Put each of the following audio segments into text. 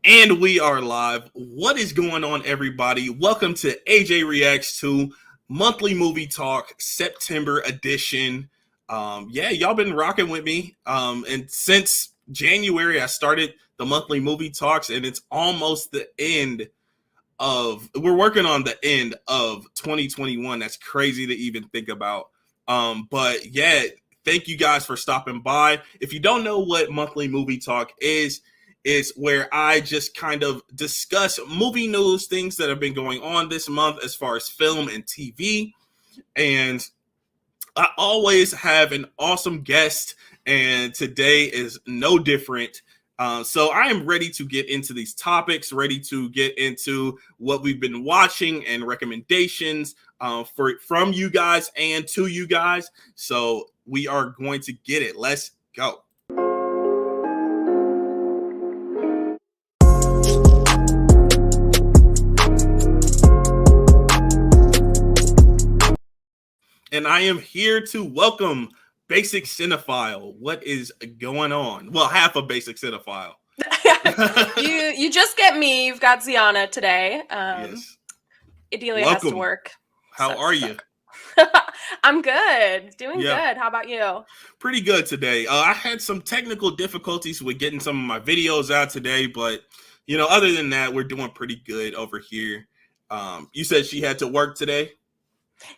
And we are live. What is going on, everybody? Welcome to AJREACTS2 monthly movie talk, September edition. Y'all been rocking with me. And since January, I started the monthly movie talks, and it's almost the end we're working on the end of 2021. That's crazy to even think about. But yeah, thank you guys for stopping by. If you don't know what monthly movie talk is where I just kind of discuss movie news, things that have been going on this month as far as film and TV. And I always have an awesome guest, and today is no different. So I am ready to get into these topics, ready to get into what we've been watching and recommendations from you guys and to you guys. So we are going to get it. Let's go. And I am here to welcome Basic Cinephile. What is going on? Well, half a Basic Cinephile. you just get me. You've got Ziana today. Yes. Adelia has to work. How are you? I'm good. Doing good. How about you? Pretty good today. I had some technical difficulties with getting some of my videos out today, but other than that, we're doing pretty good over here. You said she had to work today?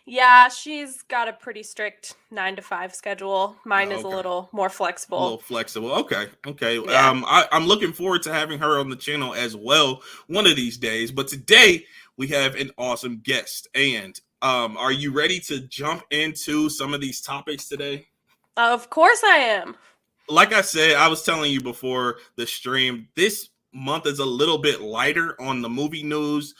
Yeah, she's got a pretty strict 9 to 5 schedule. Mine is a little more flexible. A little flexible. Okay. Yeah. I'm looking forward to having her on the channel as well one of these days. But today we have an awesome guest. And are you ready to jump into some of these topics today? Of course I am. Like I said, I was telling you before the stream, this month is a little bit lighter on the movie news.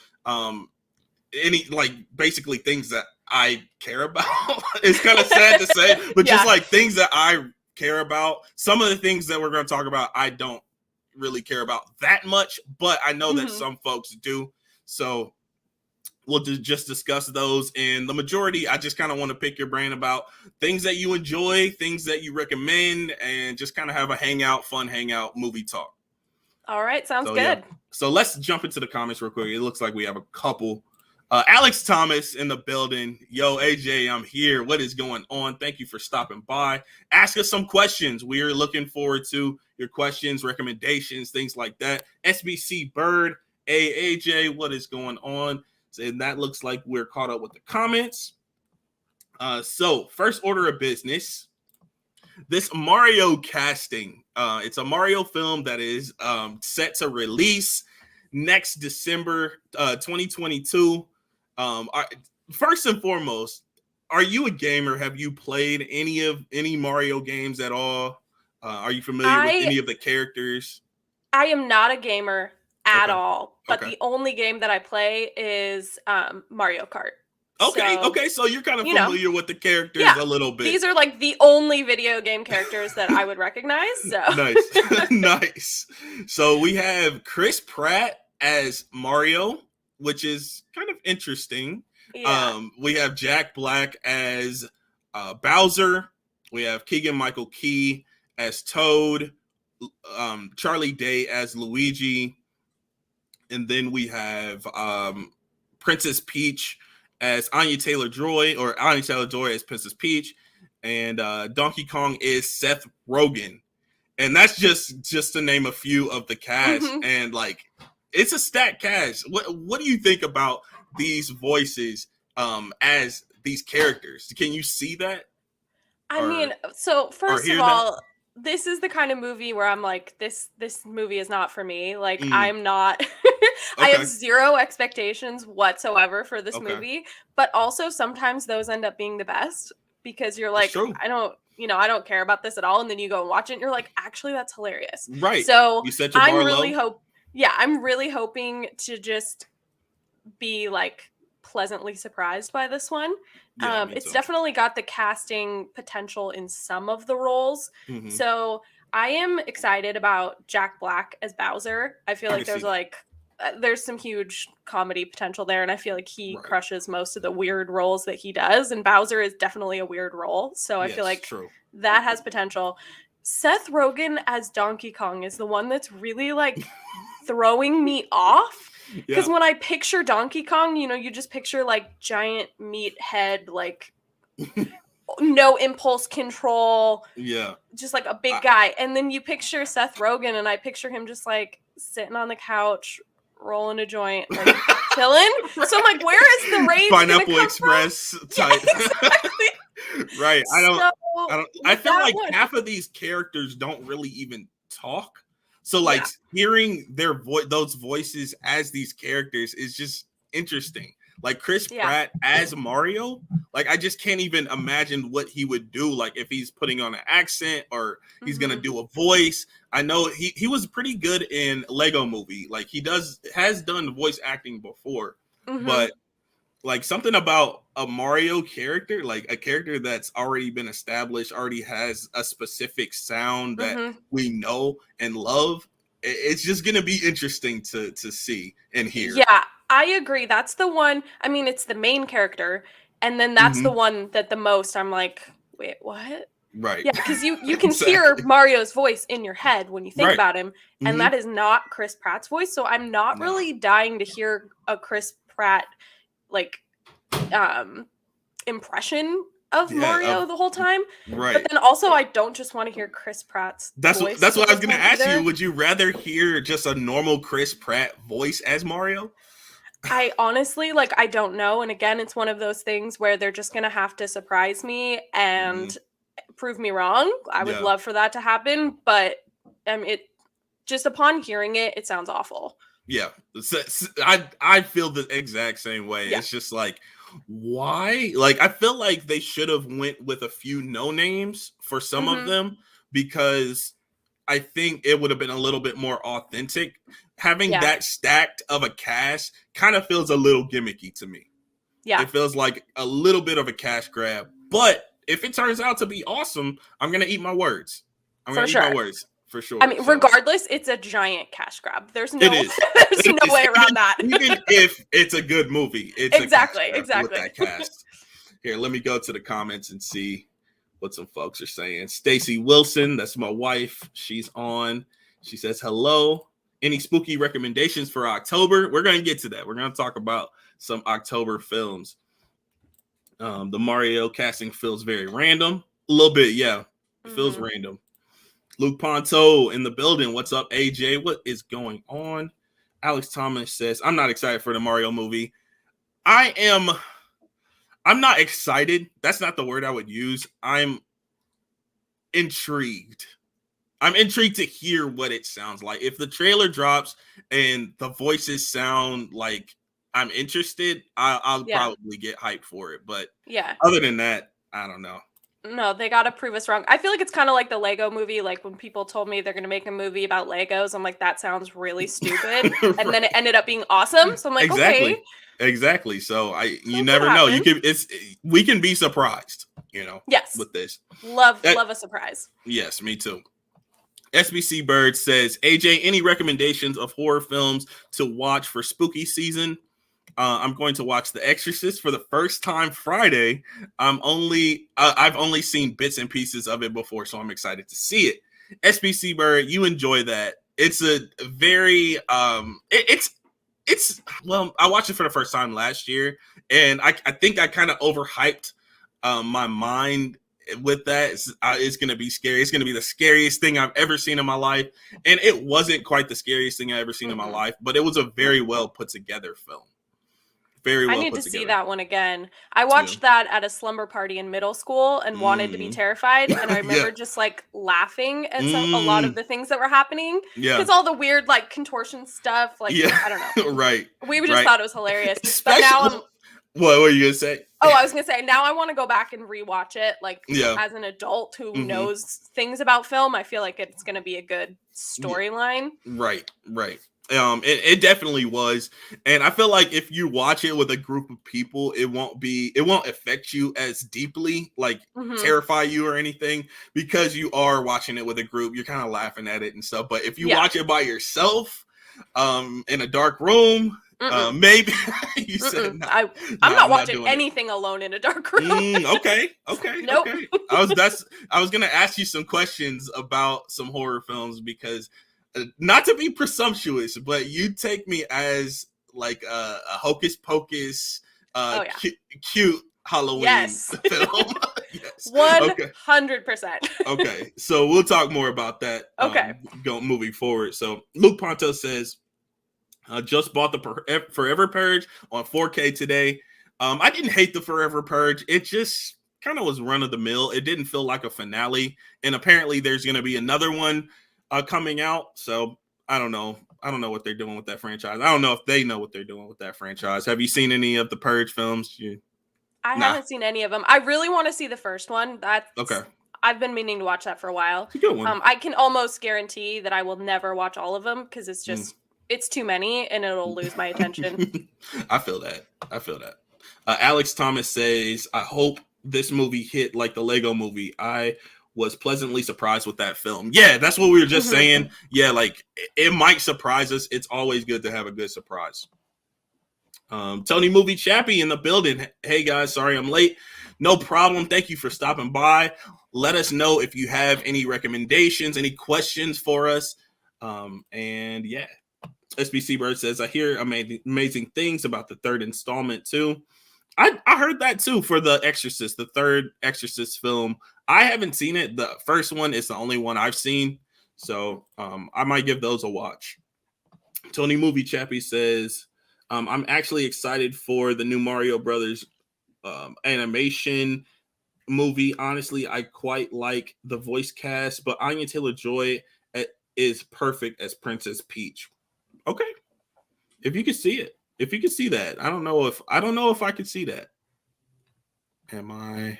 Basically things that I care about. It's kind of sad to say, but just like things that I care about. Some of the things that we're going to talk about, I don't really care about that much, but I know that some folks do. So we'll just discuss those. And the majority, I just kind of want to pick your brain about things that you enjoy, things that you recommend, and just kind of have a fun hangout movie talk. All right. Sounds good. Yeah. So let's jump into the comments real quick. It looks like we have a couple. Alex Thomas in the building. Yo, AJ, I'm here. What is going on? Thank you for stopping by. Ask us some questions. We are looking forward to your questions, recommendations, things like that. SBC Bird. Hey, AJ, what is going on? And that looks like we're caught up with the comments. So first order of business. This Mario casting. It's a Mario film that is set to release next December 2022. First and foremost, are you a gamer? Have you played any Mario games at all? Are you familiar with any of the characters? I am not a gamer at all, but the only game that I play is Mario Kart. Okay, so you're kind of familiar with the characters a little bit. These are like the only video game characters that I would recognize. So nice. Nice. So we have Chris Pratt as Mario, which is kind of interesting. Yeah. We have Jack Black as Bowser. We have Keegan-Michael Key as Toad. Charlie Day as Luigi. And then we have Princess Peach as Anya Taylor-Joy as Princess Peach. And Donkey Kong is Seth Rogen. And that's just to name a few of the cast. And it's a stacked cast. What do you think about these voices as these characters? Can you see that? I mean, so first of all, this is the kind of movie where I'm like, this movie is not for me. Like, I'm not. I have zero expectations whatsoever for this movie. But also sometimes those end up being the best because you're like, I don't care about this at all. And then you go and watch it and you're like, actually, that's hilarious. Right. So you set your bar low. I'm really hoping to just be like pleasantly surprised by this one. It's definitely got the casting potential in some of the roles. So I am excited about Jack Black as Bowser. I feel like there's some huge comedy potential there, and I feel like he crushes most of the weird roles that he does, and Bowser is definitely a weird role. So I feel like that has potential. Seth Rogen as Donkey Kong is the one that's really like throwing me off. Because Yeah. when I picture Donkey Kong, you know, you just picture like giant meat head, like no impulse control. Yeah. Just like a big guy. And then you picture Seth Rogen, and I picture him just like sitting on the couch, rolling a joint, like chilling. Right. So I'm like, where is the rage? Pineapple Express type. Yeah, exactly. Right. I feel like half of these characters don't really even talk. So like hearing their those voices as these characters is just interesting. Like Chris Pratt as Mario, like I just can't even imagine what he would do. Like if he's putting on an accent or he's gonna do a voice. I know he was pretty good in Lego Movie. Like he has done voice acting before, but like something about a Mario character, like a character that's already been established, already has a specific sound that we know and love. It's just gonna be interesting to see and hear. Yeah, I agree. That's the one. I mean, it's the main character, and then that's the one that the most I'm like, wait, what? Right. Yeah, because you can hear Mario's voice in your head when you think about him, and that is not Chris Pratt's voice. So I'm not really dying to hear a Chris Pratt like impression of Mario the whole time. Right. But then also I don't just want to hear Chris Pratt's voice. That's what I was gonna ask you. Would you rather hear just a normal Chris Pratt voice as Mario? I honestly, like, I don't know. And again, it's one of those things where they're just gonna have to surprise me and prove me wrong. I would love for that to happen, but it just upon hearing it, it sounds awful. Yeah, I feel the exact same way. It's just like, why? Like, I feel like they should have went with a few no names for some of them, because I think it would have been a little bit more authentic. Having that stacked of a cast kind of feels a little gimmicky to me. Yeah, it feels like a little bit of a cash grab. But if it turns out to be awesome, I'm gonna eat my words. I'm gonna eat my words. For sure. I mean, regardless, it's a giant cash grab. There's no way around that. Even if it's a good movie, it's exactly. With that cast. Here, let me go to the comments and see what some folks are saying. Stacy Wilson, that's my wife. She's on. She says hello. Any spooky recommendations for October? We're going to get to that. We're going to talk about some October films. The Mario casting feels very random. A little bit, yeah. It feels random. Luke Ponto in the building. What's up, AJ? What is going on? Alex Thomas says, I'm not excited for the Mario movie. I'm not excited. That's not the word I would use. I'm intrigued. I'm intrigued to hear what it sounds like. If the trailer drops and the voices sound like I'm interested, I'll probably get hyped for it. But other than that, I don't know. No, they gotta prove us wrong. I feel like it's kind of like the Lego movie. Like when people told me they're gonna make a movie about Legos, I'm like, that sounds really stupid. Right. And then it ended up being awesome. So I'm like, okay. Exactly. So you never know. We can be surprised, Yes. with this. Love a surprise. Yes, me too. SBC Bird says, AJ, any recommendations of horror films to watch for spooky season? I'm going to watch The Exorcist for the first time Friday. I've only seen bits and pieces of it before, so I'm excited to see it. SBC Bird, you enjoy that. It's a very well, I watched it for the first time last year, and I think I kind of overhyped my mind with that. It's going to be scary. It's going to be the scariest thing I've ever seen in my life, and it wasn't quite the scariest thing I've ever seen in my life, but it was a very well put together film. I need to see that one again. I watched that at a slumber party in middle school and wanted to be terrified. And I remember just like laughing at a lot of the things that were happening. Yeah. Because all the weird like contortion stuff, like I don't know. Right. We just thought it was hilarious. But now what were you gonna say? Oh, I was gonna say now I want to go back and rewatch it. Like as an adult who knows things about film, I feel like it's gonna be a good storyline. Right. It definitely was, and I feel like if you watch it with a group of people, it won't affect you as deeply, like terrify you or anything, because you are watching it with a group. You're kind of laughing at it and stuff. But if you watch it by yourself, in a dark room, maybe you said no, I'm not watching anything alone in a dark room. Okay. Nope. Okay. I was gonna ask you some questions about some horror films because not to be presumptuous, but you take me as like a hocus pocus, cute Halloween film. Yes. 100%. Okay, so we'll talk more about that. Moving forward. So Luke Ponto says, just bought the Forever Purge on 4K today. I didn't hate the Forever Purge. It just kind of was run of the mill. It didn't feel like a finale, and apparently there's going to be another one coming out. So I don't know. I don't know what they're doing with that franchise. I don't know if they know what they're doing with that franchise. Have you seen any of the Purge films? I haven't seen any of them. I really want to see the first one. Okay. I've been meaning to watch that for a while. It's a good one. I can almost guarantee that I will never watch all of them because it's just it's too many and it'll lose my attention. I feel that. Alex Thomas says, I hope this movie hit like the Lego movie. I was pleasantly surprised with that film. Yeah, that's what we were just saying. Yeah, like it might surprise us. It's always good to have a good surprise. Tony Movie Chappie in the building. Hey guys, sorry I'm late. No problem. Thank you for stopping by. Let us know if you have any recommendations, any questions for us. And yeah, SBC Bird says, I hear amazing things about the third installment too. I heard that too for The Exorcist, the third Exorcist film. I haven't seen it. The first one is the only one I've seen. So I might give those a watch. Tony Movie Chappie says, I'm actually excited for the new Mario Brothers animation movie. Honestly, I quite like the voice cast, but Anya Taylor-Joy is perfect as Princess Peach. Okay. If you could see it. If you could see that. I don't know if I could see that. I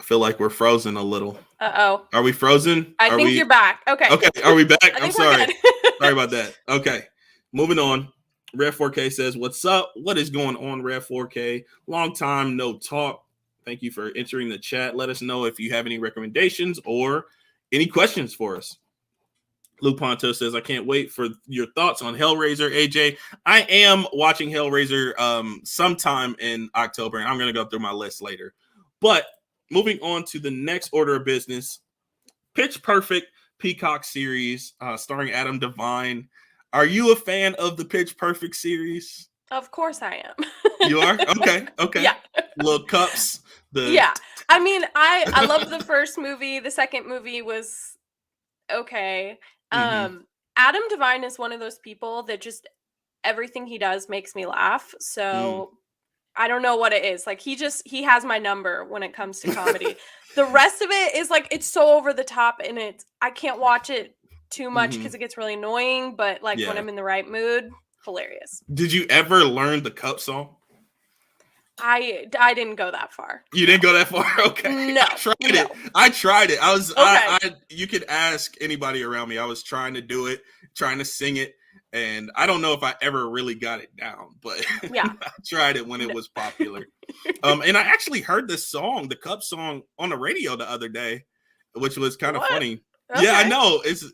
feel like we're frozen a little. Uh-oh. Are we frozen? I think you're back. Okay. Okay. Are we back? I'm sorry. Sorry about that. Okay. Moving on. Red 4K says, what's up? What is going on, Red 4K? Long time no talk. Thank you for entering the chat. Let us know if you have any recommendations or any questions for us. Luke Ponto says, I can't wait for your thoughts on Hellraiser, AJ. I am watching Hellraiser sometime in October, and I'm going to go through my list later. But moving on to the next order of business, Pitch Perfect Peacock series starring Adam Devine. Are you a fan of the Pitch Perfect series? Of course I am. You are? Okay. Yeah. Little cups. Yeah. I mean, I love the first movie. The second movie was okay. Adam Devine is one of those people that just everything he does makes me laugh. So I don't know what it is. Like he has my number when it comes to comedy. The rest of it is like it's so over the top and I can't watch it too much because it gets really annoying, but like when I'm in the right mood, hilarious. Did you ever learn the Cup song? I didn't go that far. You didn't go that far? Okay. No. I tried it. I was okay. You could ask anybody around me. I was trying to do it, trying to sing it, and I don't know if I ever really got it down, but yeah. I tried it when it was popular. And I actually heard this song, the Cup song, on the radio the other day, which was kind of funny. Okay. Yeah, I know. It's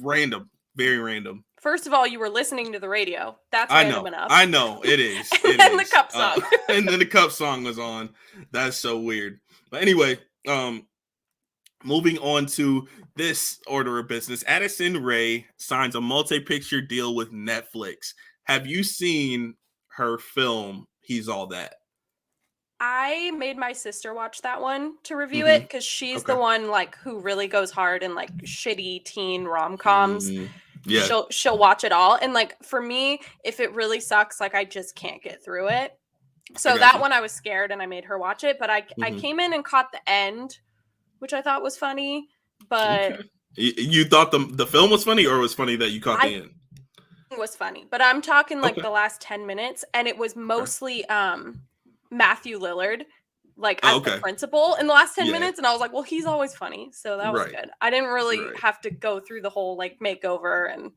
random, very random. First of all, you were listening to the radio. That's random enough. I know. It is. And then the Cup song. And then the Cup song was on. That's so weird. But anyway, moving on to this order of business. Addison Rae signs a multi-picture deal with Netflix. Have you seen her film, He's All That? I made my sister watch that one to review it because she's the one like who really goes hard in like shitty teen rom-coms. Yeah. She'll watch it all. And like for me, if it really sucks, like I just can't get through it. So that one I was scared and I made her watch it. But I came in and caught the end, which I thought was funny. But you thought the film was funny, or it was funny that you caught the end? It was funny. But I'm talking like the last 10 minutes, and it was mostly Matthew Lillard, like as the principal in the last 10 minutes, and I was like, well, he's always funny, so that was good. I didn't really have to go through the whole like makeover and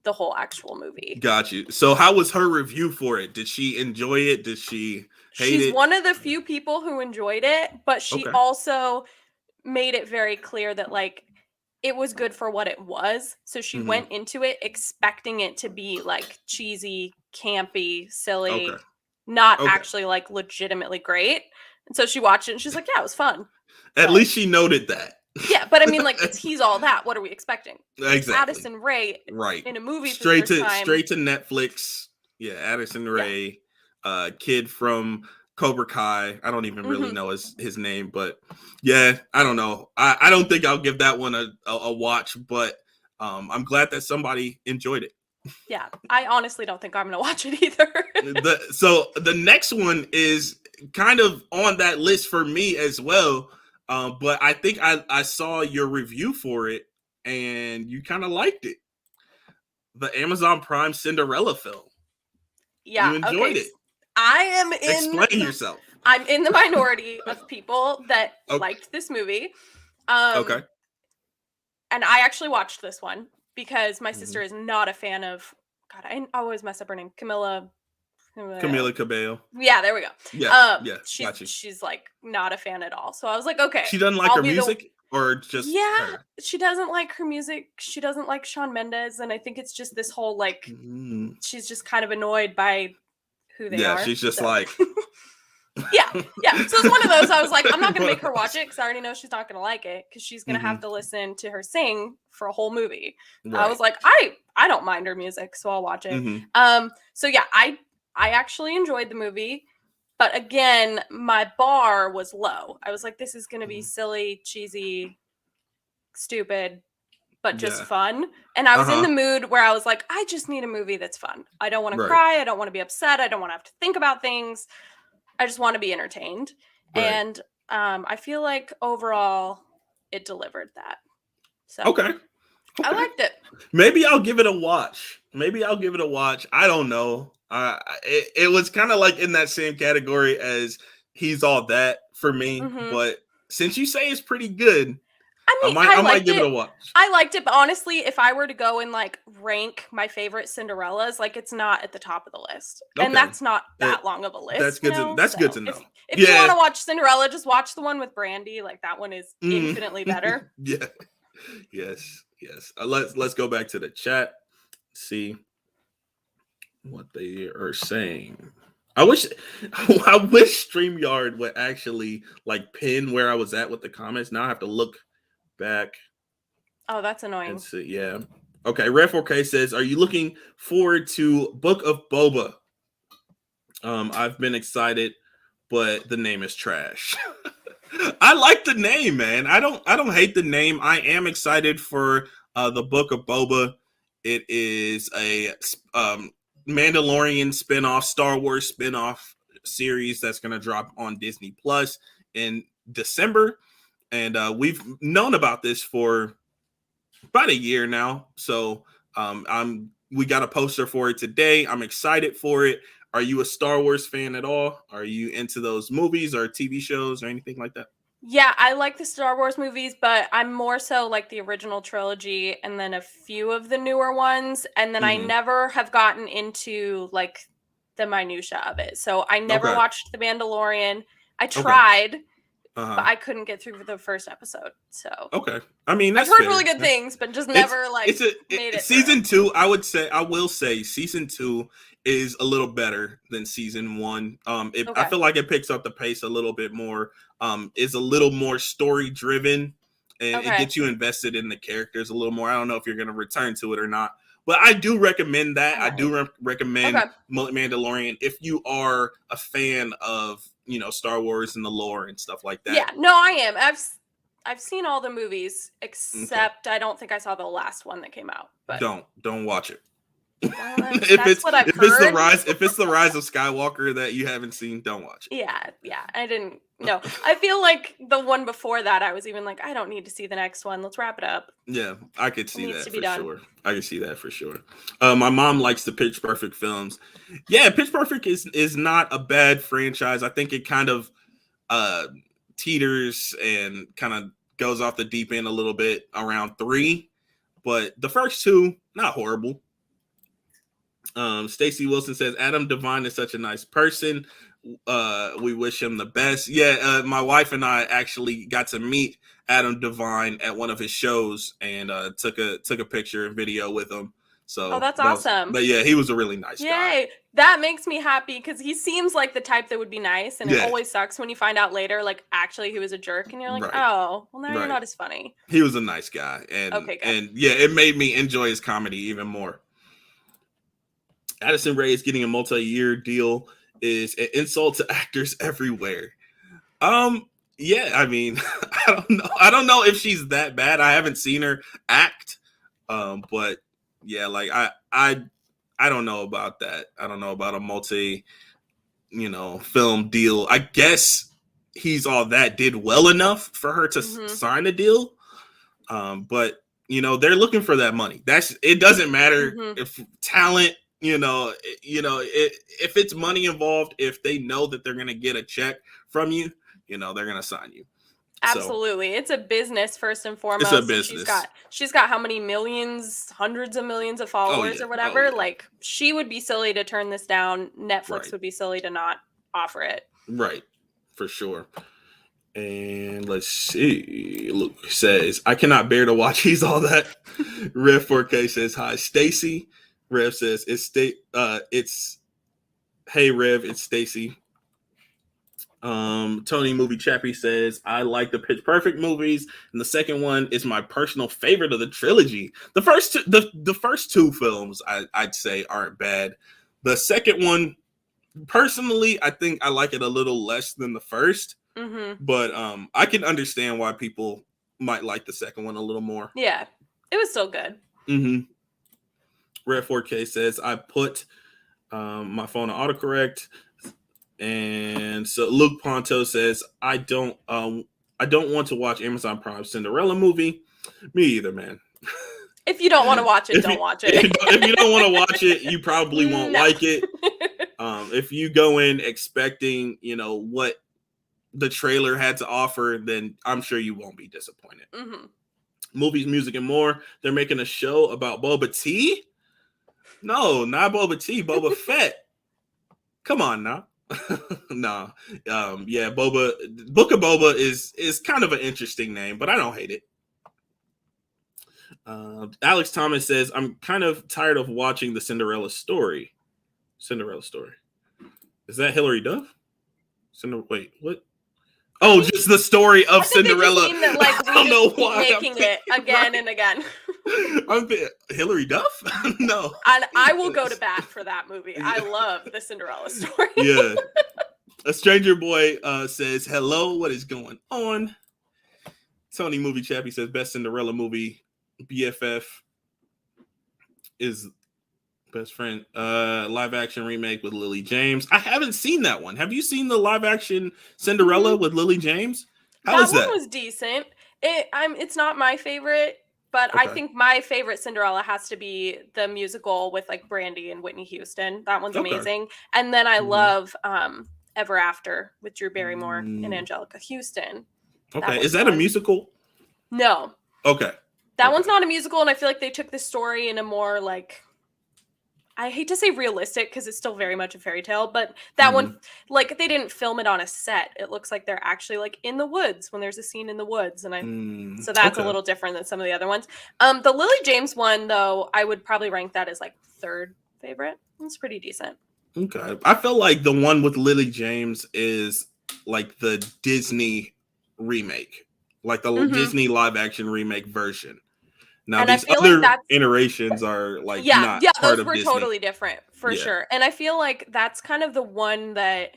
the whole actual movie. Got you. So how was her review for it? Did she enjoy it? Did she hate it? She's one of the few people who enjoyed it, but she also made it very clear that like it was good for what it was. So she went into it expecting it to be like cheesy, campy, silly. Not actually like legitimately great. And so she watched it and she's like, yeah, it was fun. At least she noted that. Yeah, but I mean, like, it's He's All That. What are we expecting? Exactly. Addison Rae right in a movie straight for the to first time. straight to Netflix. Yeah, Addison Rae, kid from Cobra Kai. I don't even really know his name, but yeah, I don't know. I don't think I'll give that one a watch, but I'm glad that somebody enjoyed it. Yeah, I honestly don't think I'm gonna watch it either. So the next one is kind of on that list for me as well. But I think I saw your review for it and you kind of liked it. The Amazon Prime Cinderella film. Yeah, You enjoyed it. I am Explain yourself. I'm in the minority of people that liked this movie. Okay. And I actually watched this one because my sister is not a fan of, God, I always mess up her name, Camila Cabello. Yeah, there we go. Yeah, she's like not a fan at all. So I was like, okay. She doesn't like her music or just her? She doesn't like her music. She doesn't like Shawn Mendes, and I think it's just this whole like she's just kind of annoyed by who they are. Yeah, she's just like yeah. So it's one of those. I was like, I'm not gonna make her watch it because I already know she's not gonna like it because she's gonna have to listen to her sing for a whole movie. Right. I was like, I don't mind her music, so I'll watch it. So yeah, I actually enjoyed the movie, but again, my bar was low. I was like, this is gonna be silly, cheesy, stupid, but just fun. And I was in the mood where I was like, I just need a movie that's fun. I don't want to cry. I don't want to be upset. I don't want to have to think about things. I just want to be entertained. Right. And I feel like overall it delivered that. So okay. I liked it. Maybe I'll give it a watch. I don't know. It was kind of like in that same category as He's All That for me. But since you say it's pretty good, I might give it a watch. I liked it, but honestly, if I were to go and like rank my favorite Cinderellas, like it's not at the top of the list, and that's not that long of a list. That's good. Good to know. If you want to watch Cinderella, just watch the one with Brandy. Like that one is infinitely better. Yeah. Yes. Let's go back to the chat. See what they are saying. I wish StreamYard would actually like pin where I was at with the comments. Now I have to look back. Oh, that's annoying. Yeah. Okay. Red 4K says, "Are you looking forward to Book of Boba?" I've been excited, but the name is trash. I like the name, man. I don't hate the name. I am excited for the Book of Boba. It is a Mandalorian spinoff, Star Wars spinoff series that's going to drop on Disney Plus in December. And we've known about this for about a year now. So we got a poster for it today. I'm excited for it. Are you a Star Wars fan at all? Are you into those movies or TV shows or anything like that? Yeah, I like the Star Wars movies, but I'm more so like the original trilogy and then a few of the newer ones. And then I never have gotten into like the minutia of it. So I never watched The Mandalorian. I tried. But I couldn't get through the first episode. So I mean, I've heard really good things, but just never made it. Season 2, I will say season 2 is a little better than season 1. I feel like it picks up the pace a little bit more. Is a little more story driven, and it gets you invested in the characters a little more. I don't know if you're going to return to it or not, but I do recommend that. I do recommend Mandalorian if you are a fan of Star Wars and the lore and stuff like that. Yeah, no, I am. I've seen all the movies except I don't think I saw the last one that came out. But don't watch it. Well, that's what I've heard. If it's the rise of Skywalker that you haven't seen, don't watch it. Yeah, I didn't. No, I feel like the one before that, I was even like, I don't need to see the next one. Let's wrap it up. Yeah, I could see that for sure. I could see that for sure. My mom likes the Pitch Perfect films. Yeah, Pitch Perfect is not a bad franchise. I think it kind of teeters and kind of goes off the deep end a little bit around 3, but the first 2, not horrible. Stacy Wilson says Adam Devine is such a nice person. We wish him the best. Yeah, my wife and I actually got to meet Adam Devine at one of his shows and took a picture and video with him. So that's awesome. But yeah, he was a really nice guy. Yay! That makes me happy because he seems like the type that would be nice, and it always sucks when you find out later, like, actually he was a jerk, and you're like, oh, well, now you're not as funny. He was a nice guy, and and yeah, it made me enjoy his comedy even more. Addison Rae's getting a multi-year deal is an insult to actors everywhere. Yeah, I mean, I don't know if she's that bad. I haven't seen her act. But yeah, like I don't know about that. I don't know about a film deal. I guess He's All That did well enough for her to sign a deal. But they're looking for that money. It doesn't matter if talent, if it's money involved, if they know that they're going to get a check from you, they're going to sign you. Absolutely. So, it's a business first and foremost. It's a business. She's got how many millions, hundreds of millions of followers or whatever. Like, she would be silly to turn this down. Netflix would be silly to not offer it. Right. For sure. And let's see. Luke says, I cannot bear to watch He's All That. Rev 4K says, hi, Stacy. Rev says, it's hey Rev, it's Stacy. Tony Movie Chappie says, I like the Pitch Perfect movies, and the second one is my personal favorite of the trilogy. The first two films I'd say aren't bad. The second one, personally, I think I like it a little less than the first. But I can understand why people might like the second one a little more. Yeah, it was still good. Red 4K says, I put my phone on autocorrect. And so Luke Ponto says, I don't want to watch Amazon Prime Cinderella movie. Me either, man. If you don't want to watch it, don't watch it. If you don't want to watch it, you probably won't like it. If you go in expecting, what the trailer had to offer, then I'm sure you won't be disappointed. Movies, music, and more. They're making a show about Boba Tea. No, not Boba Tea, Boba Fett. Come on now. No. Yeah, Book of Boba is kind of an interesting name, but I don't hate it. Alex Thomas says, I'm kind of tired of watching the Cinderella story. Is that Hilary Duff? Wait, what? Oh, just the story of Cinderella. That, I don't know why making it again and again. Hillary Duff? No. And I will go to bat for that movie. I love the Cinderella story. Yeah. A Stranger Boy says, hello, what is going on? Tony Movie Chappie says, best Cinderella movie, BFF is best friend. Live action remake with Lily James. I haven't seen that one. Have you seen the live action Cinderella with Lily James? How is that? That one was decent. It's not my favorite, but okay. I think my favorite Cinderella has to be the musical with like Brandy and Whitney Houston. That one's amazing. And then I love Ever After with Drew Barrymore and Angelica Houston. Okay. Is that a musical? No. Okay. That one's not a musical, and I feel like they took the story in a more like, I hate to say realistic because it's still very much a fairy tale, but that one, like, they didn't film it on a set. It looks like they're actually like in the woods when there's a scene in the woods. And so that's a little different than some of the other ones. The Lily James one, though, I would probably rank that as like third favorite. It's pretty decent. Okay. I feel like the one with Lily James is like the Disney remake, like the Disney live action remake version. Now, and these other iterations are like not part those were Disney. Totally different for sure. And I feel like that's kind of the one that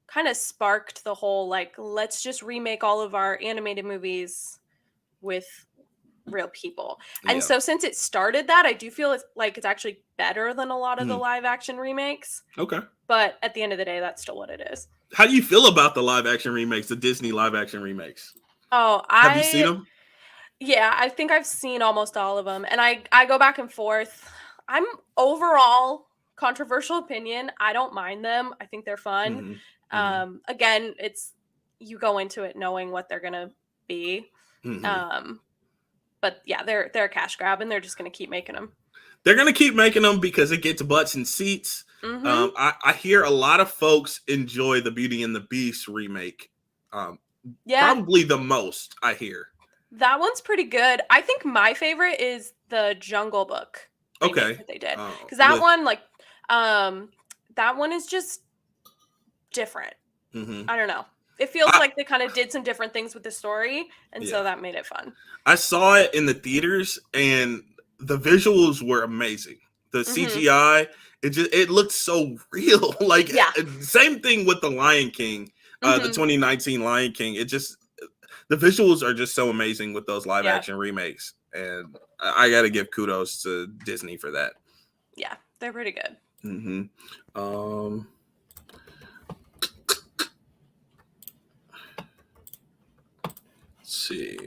kind of sparked the whole like, let's just remake all of our animated movies with real people. And so since it started that, I do feel like it's actually better than a lot of the live action remakes. Okay. But at the end of the day, that's still what it is. How do you feel about the live action remakes, the Disney live action remakes? Oh, have you seen them? Yeah, I think I've seen almost all of them. And I go back and forth. I'm overall, controversial opinion, I don't mind them. I think they're fun. Again, it's you go into it knowing what they're going to be. But yeah, they're a cash grab and they're just going to keep making them. They're going to keep making them because it gets butts and seats. I hear a lot of folks enjoy the Beauty and the Beast remake. Probably the most I hear. That one's pretty good. I think my favorite is the Jungle Book remake that they did. Because that one, like, that one is just different. I don't know. It feels like they kind of did some different things with the story, and so that made it fun. I saw it in the theaters, and the visuals were amazing. The CGI, it looked so real. Like, same thing with the Lion King, the 2019 Lion King. The visuals are just so amazing with those live action remakes, and I got to give kudos to Disney for that. Yeah, they're pretty good. Let's see.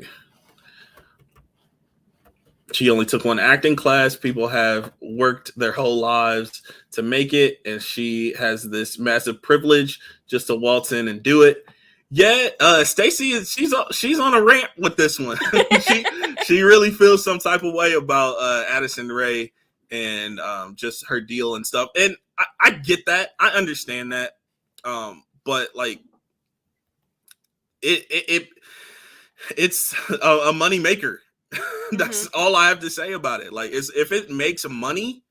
She only took one acting class. People have worked their whole lives to make it, and she has this massive privilege just to waltz in and do it. Yeah, Stacey she's on a rant with this one. she really feels some type of way about Addison Rae and just her deal and stuff. And I get that. I understand that. But like it's a money maker. That's all I have to say about it. Like, if it makes money,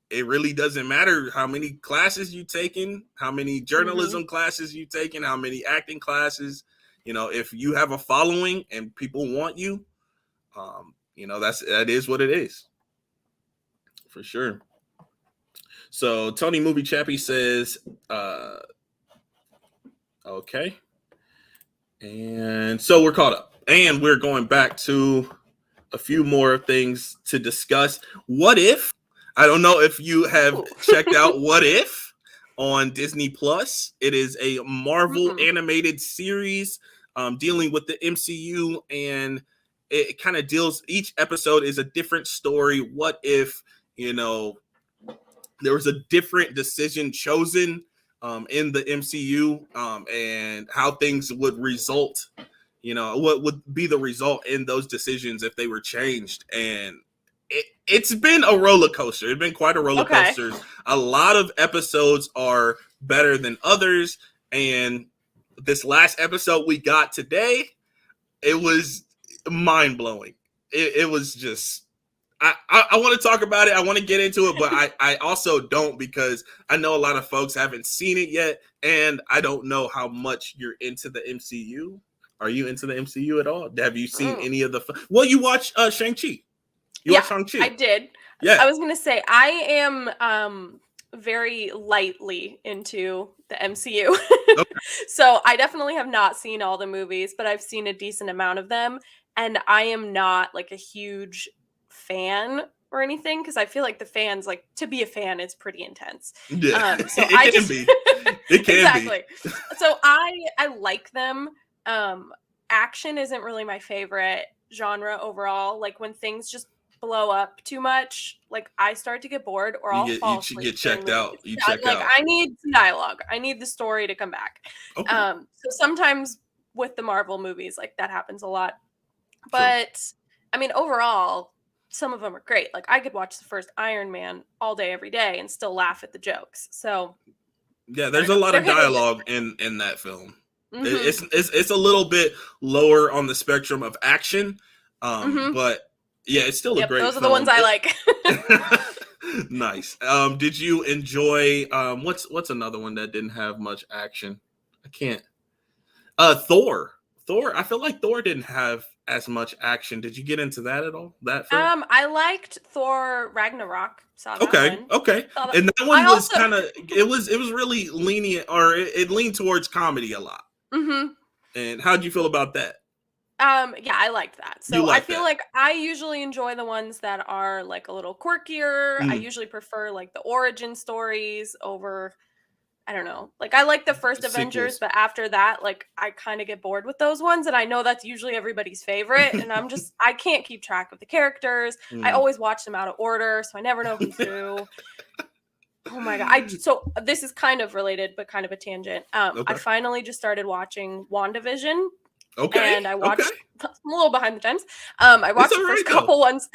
it really doesn't matter how many classes you've taken, how many journalism classes you've taken, how many acting classes. You know, if you have a following and people want you, you know, that is what it is. For sure. So Tony Movie Chappie says, okay. And so we're caught up. And we're going back to a few more things to discuss. What If? I don't know if you have checked out What If on Disney Plus. It is a Marvel animated series dealing with the MCU, and it kind of deals, each episode is a different story. What if, you know, there was a different decision chosen in the MCU and how things would result. You know, what would be the result in those decisions if they were changed? And it's been a roller coaster. It's been quite a roller coaster. A lot of episodes are better than others. And this last episode we got today, it was mind blowing. It was just, I want to talk about it. I want to get into it, but I also don't, because I know a lot of folks haven't seen it yet. And I don't know how much you're into the MCU. Are you into the MCU at all? Have you seen any of the... Well, you watched Shang-Chi. You watched Shang-Chi. I did. Yeah. I was going to say, I am very lightly into the MCU. So I definitely have not seen all the movies, but I've seen a decent amount of them. And I am not like a huge fan or anything, because I feel like the fans, like, to be a fan is pretty intense. Yeah, so it can be. It can be. So I like them. Action isn't really my favorite genre overall. Like, when things just blow up too much, like, I start to get bored, or I'll fall asleep. You get checked out. You check out. I need some dialogue. I need the story to come back. So sometimes with the Marvel movies, like, that happens a lot. But I mean, overall, some of them are great. Like, I could watch the first Iron Man all day, every day, and still laugh at the jokes. So yeah, there's a lot of dialogue in that film. It's a little bit lower on the spectrum of action, but yeah, it's still a great film. Those are the ones I like. Nice. Did you enjoy what's another one that didn't have much action? I can't. Thor. I feel like Thor didn't have as much action. Did you get into that at all? That film? I liked Thor Ragnarok. Saw that one. Okay. And that one was kind of, it was really lenient, or it leaned towards comedy a lot. And how'd you feel about that? Yeah, I liked that. So I feel like I usually enjoy the ones that are like a little quirkier. I usually prefer like the origin stories over, I don't know. Like, I like the first Avengers, but after that, like, I kind of get bored with those ones. And I know that's usually everybody's favorite. And I can't keep track of the characters. I always watch them out of order, so I never know who's who. Oh my God. So this is kind of related, but kind of a tangent. I finally just started watching WandaVision. And I watched, I'm a little behind the times. I watched the first couple ones.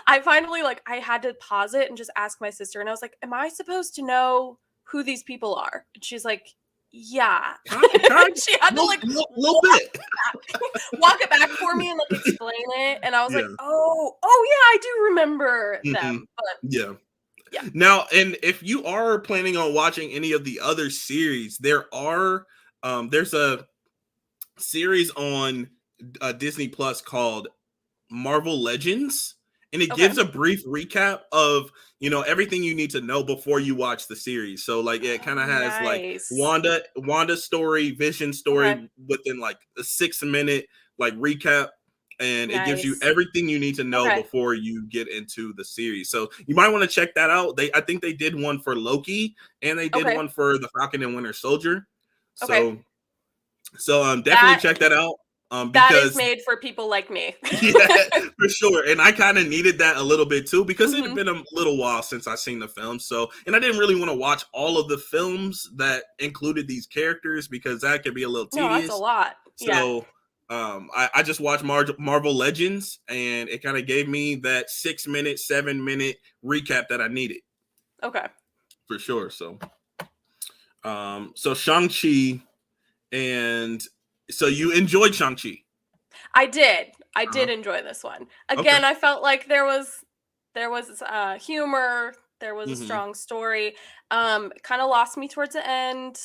I finally, like, I had to pause it and just ask my sister. And I was like, am I supposed to know who these people are? And she's like, Yeah. Kind, She had to like little bit. walk it back for me and like explain it. And I was like, Yeah. oh yeah, I do remember them. But Yeah. yeah. Now, and if you are planning on watching any of the other series, there's a series on Disney Plus called Marvel Legends, and it gives a brief recap of everything you need to know before you watch the series. So like it kind of has like Nice. Wanda's story, Vision story within like a 6-minute like recap, and it gives you Nice. everything you need to know before you get into the series. So you might want to check that out. I think they did one for Loki, and they did one for the Falcon and Winter Soldier. So definitely check that out. That Because is made for people like me. yeah, for sure. And I kind of needed that a little bit too, because it had been a little while since I seen the film. So, and I didn't really want to watch all of the films that included these characters, because that could be a little tedious. No, that's a lot. So, I just watched Marvel Legends, and it kind of gave me that 6-minute, 7-minute recap that I needed. Okay. For sure. So, so Shang-Chi, and so you enjoyed Shang-Chi. I did enjoy this one. Again, I felt like there was humor, there was a strong story. Kind of lost me towards the end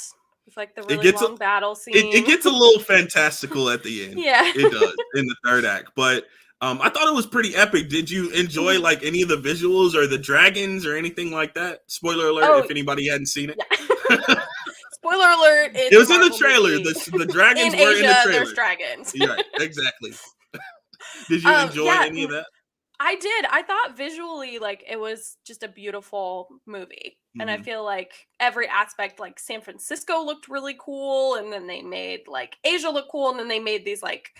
with like the really long battle scene. It gets a little fantastical at the end. Yeah. It does in the third act. But I thought it was pretty epic. Did you enjoy like any of the visuals or the dragons or anything like that? Spoiler alert if anybody hadn't seen it. Yeah. Spoiler alert. It was in the trailer. The dragons were Asia, in the trailer. There's dragons. Right, exactly. Did you enjoy any of that? I did. I thought visually, like, it was just a beautiful movie. And I feel like every aspect, like San Francisco looked really cool. And then they made like Asia look cool. And then they made these like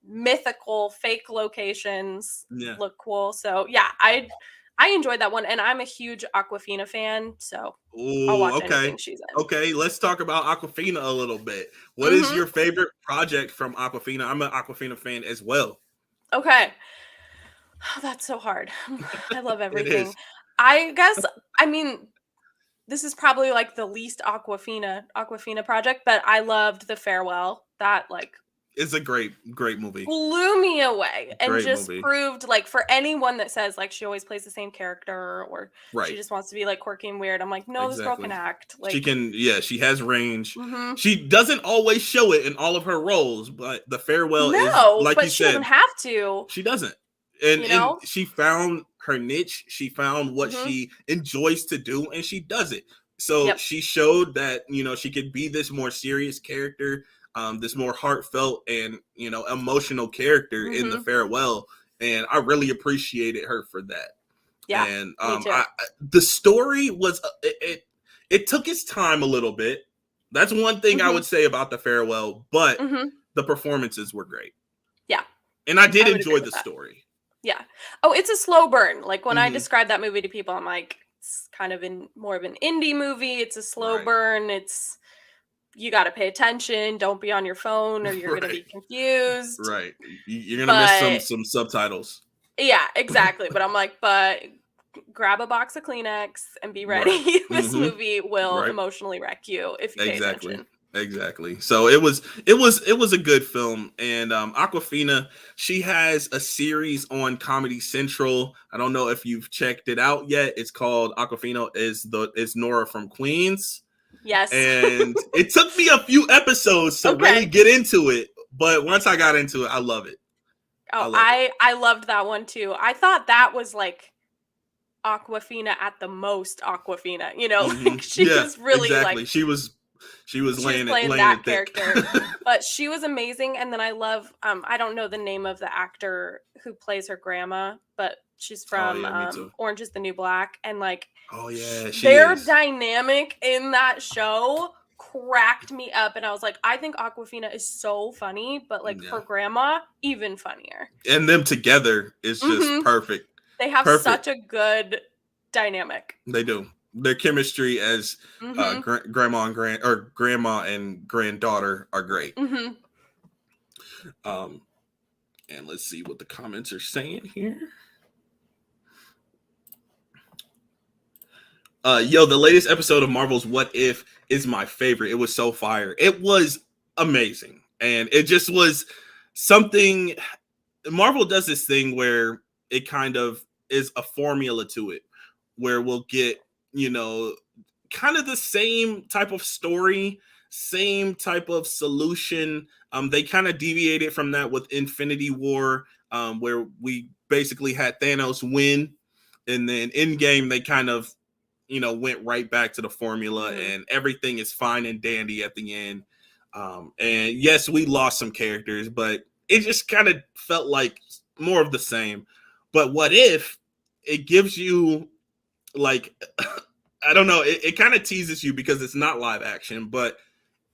mythical fake locations look cool. So yeah, I enjoyed that one. And I'm a huge Aquafina fan. So I'll watch anything she's in. Okay, let's talk about Aquafina a little bit. What is your favorite project from Aquafina? I'm an Aquafina fan as well. Okay. Oh, that's so hard. I love everything. I guess, I mean, this is probably like the least Aquafina project, but I loved The Farewell. That like is a great movie. Blew me away and just proved like for anyone that says like she always plays the same character or she just wants to be like quirky and weird. I'm like, no, this girl can act. Like she has range. She doesn't always show it in all of her roles, but The Farewell is like you said. She doesn't have to. She doesn't. And she found her niche. She found what she enjoys to do, and she does it. So she showed that, she could be this more serious character, this more heartfelt and, emotional character in The Farewell. And I really appreciated her for that. Yeah. And the story was, it took its time a little bit. That's one thing I would say about The Farewell, but the performances were great. Yeah. And I did enjoy the story. Yeah. Oh, it's a slow burn. Like when I describe that movie to people, I'm like, it's kind of more of an indie movie. It's a slow burn. You got to pay attention. Don't be on your phone or you're going to be confused. Right. You're going to miss some subtitles. Yeah, exactly. But I'm like, grab a box of Kleenex and be ready. This movie will emotionally wreck you if you pay attention. Exactly. So it was a good film. And Aquafina, she has a series on Comedy Central. I don't know if you've checked it out yet. It's called Aquafina is Nora from Queens. Yes. And it took me a few episodes to really get into it, but once I got into it, I love it. Oh, I loved that one too. I thought that was like Aquafina at the most Aquafina, like she was really like she was laying that thick. character. But she was amazing. And then I love I don't know the name of the actor who plays her grandma, but she's from Orange is the New Black. And like their dynamic in that show cracked me up. And I was like, I think Aquafina is so funny, but like her grandma, even funnier. And them together is just perfect. They have such a good dynamic. They do. Their chemistry as grandma and granddaughter are great. And let's see what the comments are saying here. The latest episode of Marvel's What If is my favorite. It was so fire. It was amazing. And it just was something. Marvel does this thing where it kind of is a formula to it, where we'll get, kind of the same type of story, same type of solution. They kind of deviated from that with Infinity War, where we basically had Thanos win, and then Endgame they kind of went right back to the formula, and everything is fine and dandy at the end. And yes, we lost some characters, but it just kind of felt like more of the same. But What If, it gives you like, I don't know, it kind of teases you because it's not live action, but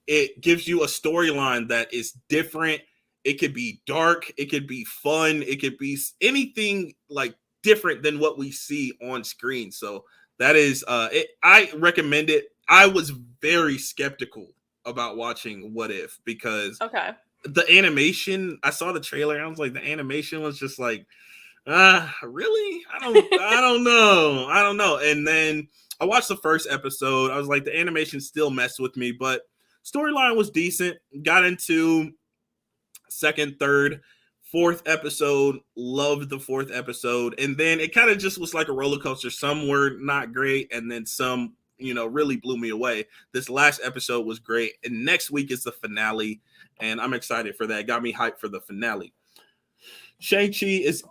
it gives you a storyline that is different. It could be dark, it could be fun, it could be anything like different than what we see on screen. So that is I recommend it. I was very skeptical about watching What If because the animation, I saw the trailer and I was like, the animation was just like, really? I don't know. And then I watched the first episode. I was like, the animation still messed with me, but storyline was decent. Got into second, third, fourth episode, loved the fourth episode, and then it kind of just was like a roller coaster. Some were not great, and then some, really blew me away. This last episode was great, and next week is the finale, and I'm excited for that. Got me hyped for the finale. Shang-Chi is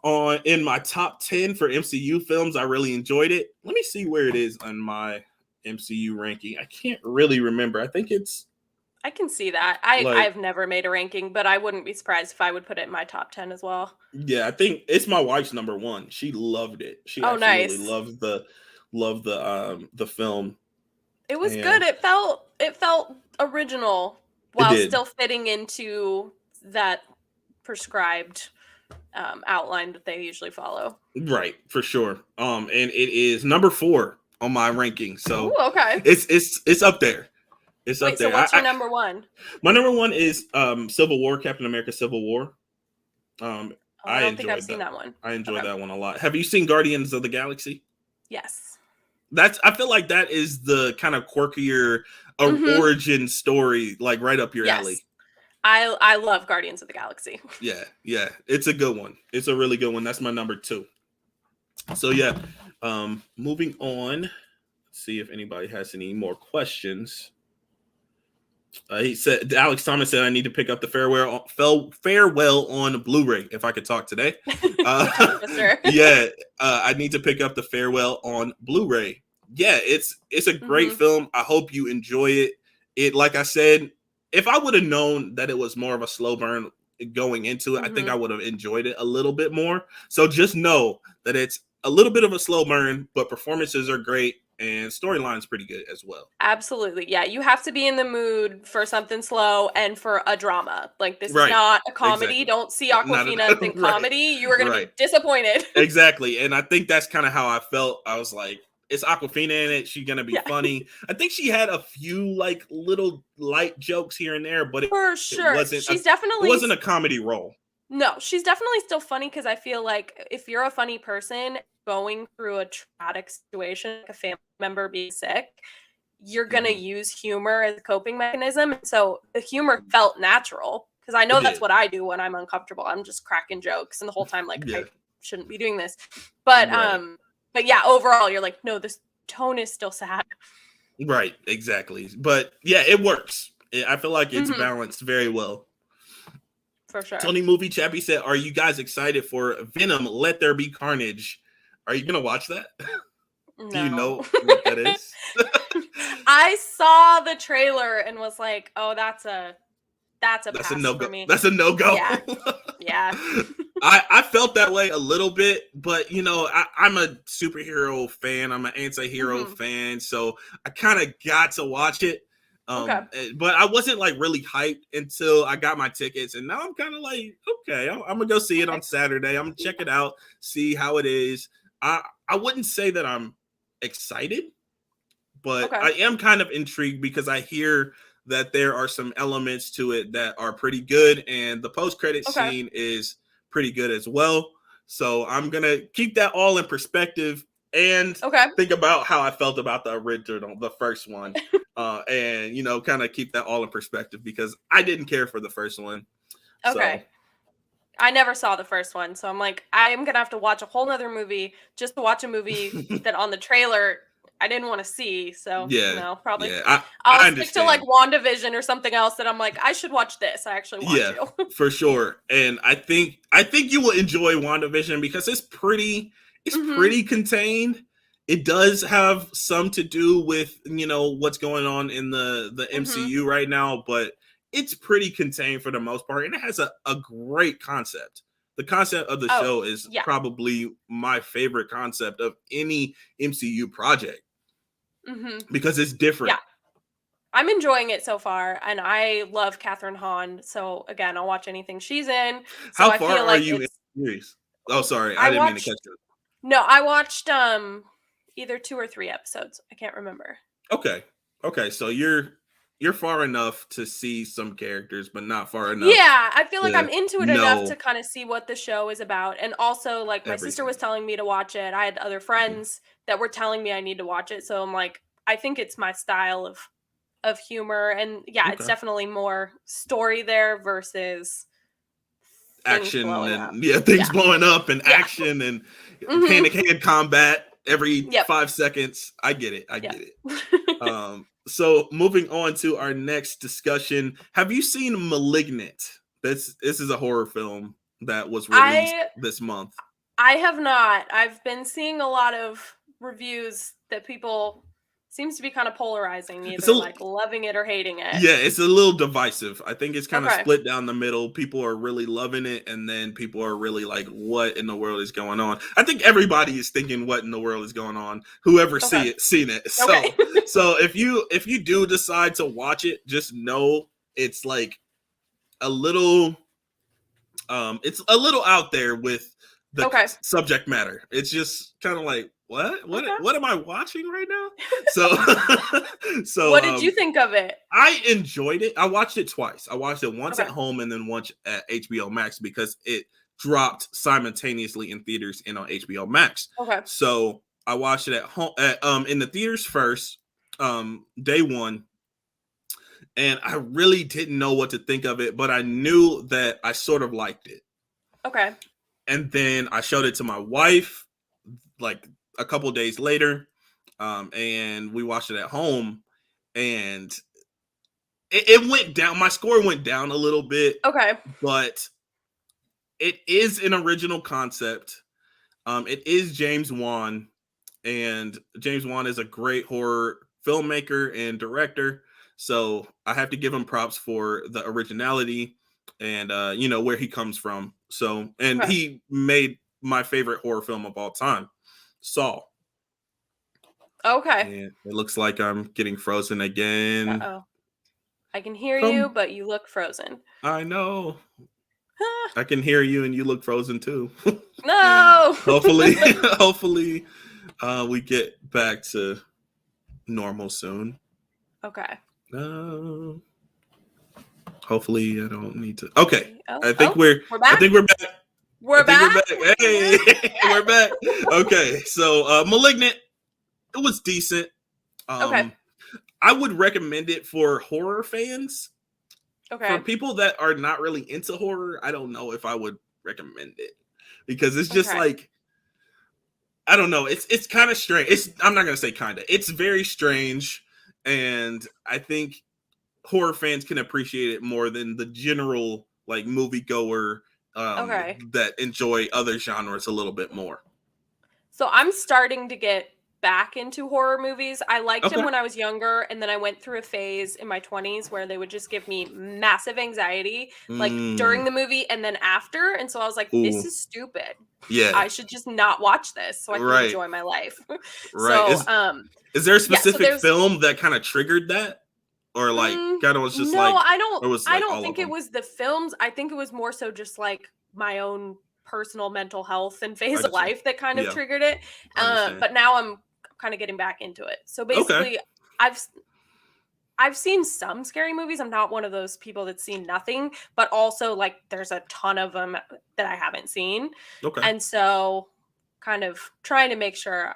in my top 10 for MCU films. I really enjoyed it. Let me see where it is on my MCU ranking. I can't really remember. I think it's... I can see that. I've never made a ranking, but I wouldn't be surprised if I would put it in my top 10 as well. Yeah, I think it's my wife's number one. She loved it. She absolutely loved the film. It was good. It felt original while still fitting into that prescribed outline that they usually follow. Right, for sure. And it is number 4 on my ranking. So ooh, okay. It's up there. It's up there. So what's your number one? My number one is Civil War, Captain America Civil War. I don't think I've seen that one. I enjoyed that one a lot. Have you seen Guardians of the Galaxy? Yes. I feel like that is the kind of quirkier origin story, like right up your alley. I love Guardians of the Galaxy. Yeah. It's a good one. It's a really good one. That's my number 2. So yeah, moving on. Let's see if anybody has any more questions. He said, Alex Thomas said, I need to pick up the Farewell on Blu-ray if I could talk today. I need to pick up the Farewell on Blu-ray. Yeah, it's a great film. I hope you enjoy it. It, like I said, if I would have known that it was more of a slow burn going into it, I think I would have enjoyed it a little bit more. So just know that it's a little bit of a slow burn, but performances are great. And storyline's pretty good as well. Absolutely. Yeah, you have to be in the mood for something slow and for a drama. Like, this is not a comedy. Exactly. Don't see Aquafina and think comedy. You are going to be disappointed. Exactly. And I think that's kind of how I felt. I was like, it's Aquafina in it. She's going to be funny. I think she had a few like little light jokes here and there, but for sure. It wasn't a comedy role. No, she's definitely still funny because I feel like if you're a funny person going through a traumatic situation, like a family member being sick, you're going to use humor as a coping mechanism. And so the humor felt natural because I know that's what I do when I'm uncomfortable. I'm just cracking jokes and the whole time, like, I shouldn't be doing this. But yeah, overall, you're like, no, this tone is still sad. Right, exactly. But yeah, it works. I feel like it's balanced very well. For sure. Tony Movie Chappie said, are you guys excited for Venom, Let There Be Carnage? Are you going to watch that? No. Do you know what that is? I saw the trailer and was like, oh, that's a pass no-go for me. That's a no-go. Yeah. I felt that way a little bit, but I'm a superhero fan. I'm an anti-hero fan, so I kind of got to watch it. But I wasn't like really hyped until I got my tickets, and now I'm kind of like, okay, I'm gonna go see it on Saturday. I'm gonna check it out, see how it is. I wouldn't say that I'm excited, but I am kind of intrigued because I hear that there are some elements to it that are pretty good, and the post-credit scene is pretty good as well. So I'm gonna keep that all in perspective and think about how I felt about the original, the first one, and kind of keep that all in perspective because I didn't care for the first one. Okay. So. I never saw the first one, so I'm like, I'm gonna have to watch a whole nother movie just to watch a movie that on the trailer I didn't want to see. So probably I'll stick to like WandaVision or something else that I'm like, I should watch this. I actually want to. For sure. And I think you will enjoy WandaVision because it's pretty contained. It does have some to do with, what's going on in the MCU right now, but it's pretty contained for the most part. And it has a great concept. The concept of the show is probably my favorite concept of any MCU project because it's different. Yeah. I'm enjoying it so far, and I love Catherine Hahn. So again, I'll watch anything she's in. So How far are you in the series? Oh, sorry, I didn't mean to catch you. No, I watched either 2 or 3 episodes. I can't remember. Okay, so you're far enough to see some characters, but not far enough. Yeah, I feel like I'm into it enough to kind of see what the show is about, and also like my sister was telling me to watch it. I had other friends that were telling me I need to watch it, so I'm like, I think it's my style of humor, and it's definitely more story there versus action and things blowing up and action and hand-to-hand combat every 5 seconds. I get it. So moving on to our next discussion, have you seen Malignant? This is a horror film that was released this month. I have not. I've been seeing a lot of reviews that people seems to be kind of polarizing, either like loving it or hating it. Yeah, it's a little divisive. I think it's kind of split down the middle. People are really loving it, and then people are really like, what in the world is going on? I think everybody is thinking, what in the world is going on? Whoever's seen it. So if you do decide to watch it, just know it's like a little out there with the subject matter. It's just kind of like, what am I watching right now? So what did you think of it? I enjoyed it. I watched it twice. I watched it once at home and then once at HBO Max because it dropped simultaneously in theaters and on HBO Max. So I watched it at home in the theaters first, day one, and I really didn't know what to think of it, but I knew that I sort of liked it. And then I showed it to my wife like a couple days later, and we watched it at home, and it went down. My score went down a little bit. But it is an original concept. It is James Wan, and James Wan is a great horror filmmaker and director. So I have to give him props for the originality and where he comes from. So he made my favorite horror film of all time, Saw. And it looks like I'm getting frozen again. I can hear you, but you look frozen. I know. I can hear you and you look frozen too. No. Hopefully we get back to normal soon. Hopefully I don't need to. I think we're back. I think we're back. We're back. Hey, we're back. Okay, so Malignant, it was decent. I would recommend it for horror fans. For people that are not really into horror, I don't know if I would recommend it because it's just like, I don't know. It's kind of strange. I'm not gonna say kind of. It's very strange, and I think horror fans can appreciate it more than the general like moviegoer that enjoy other genres a little bit more. So I'm starting to get back into horror movies. I liked them when I was younger, and then I went through a phase in my 20s where they would just give me massive anxiety, like during the movie and then after. And so I was like, this is stupid. Yeah, I should just not watch this so I can enjoy my life. So, is there a specific film that kind of triggered that, or like kind of was just I don't think it was the films. I think it was more so just like my own personal mental health and phase of life that kind of triggered it. But now I'm kind of getting back into it. So basically, I've seen some scary movies. I'm not one of those people that's seen nothing, but also like there's a ton of them that I haven't seen. And so kind of trying to make sure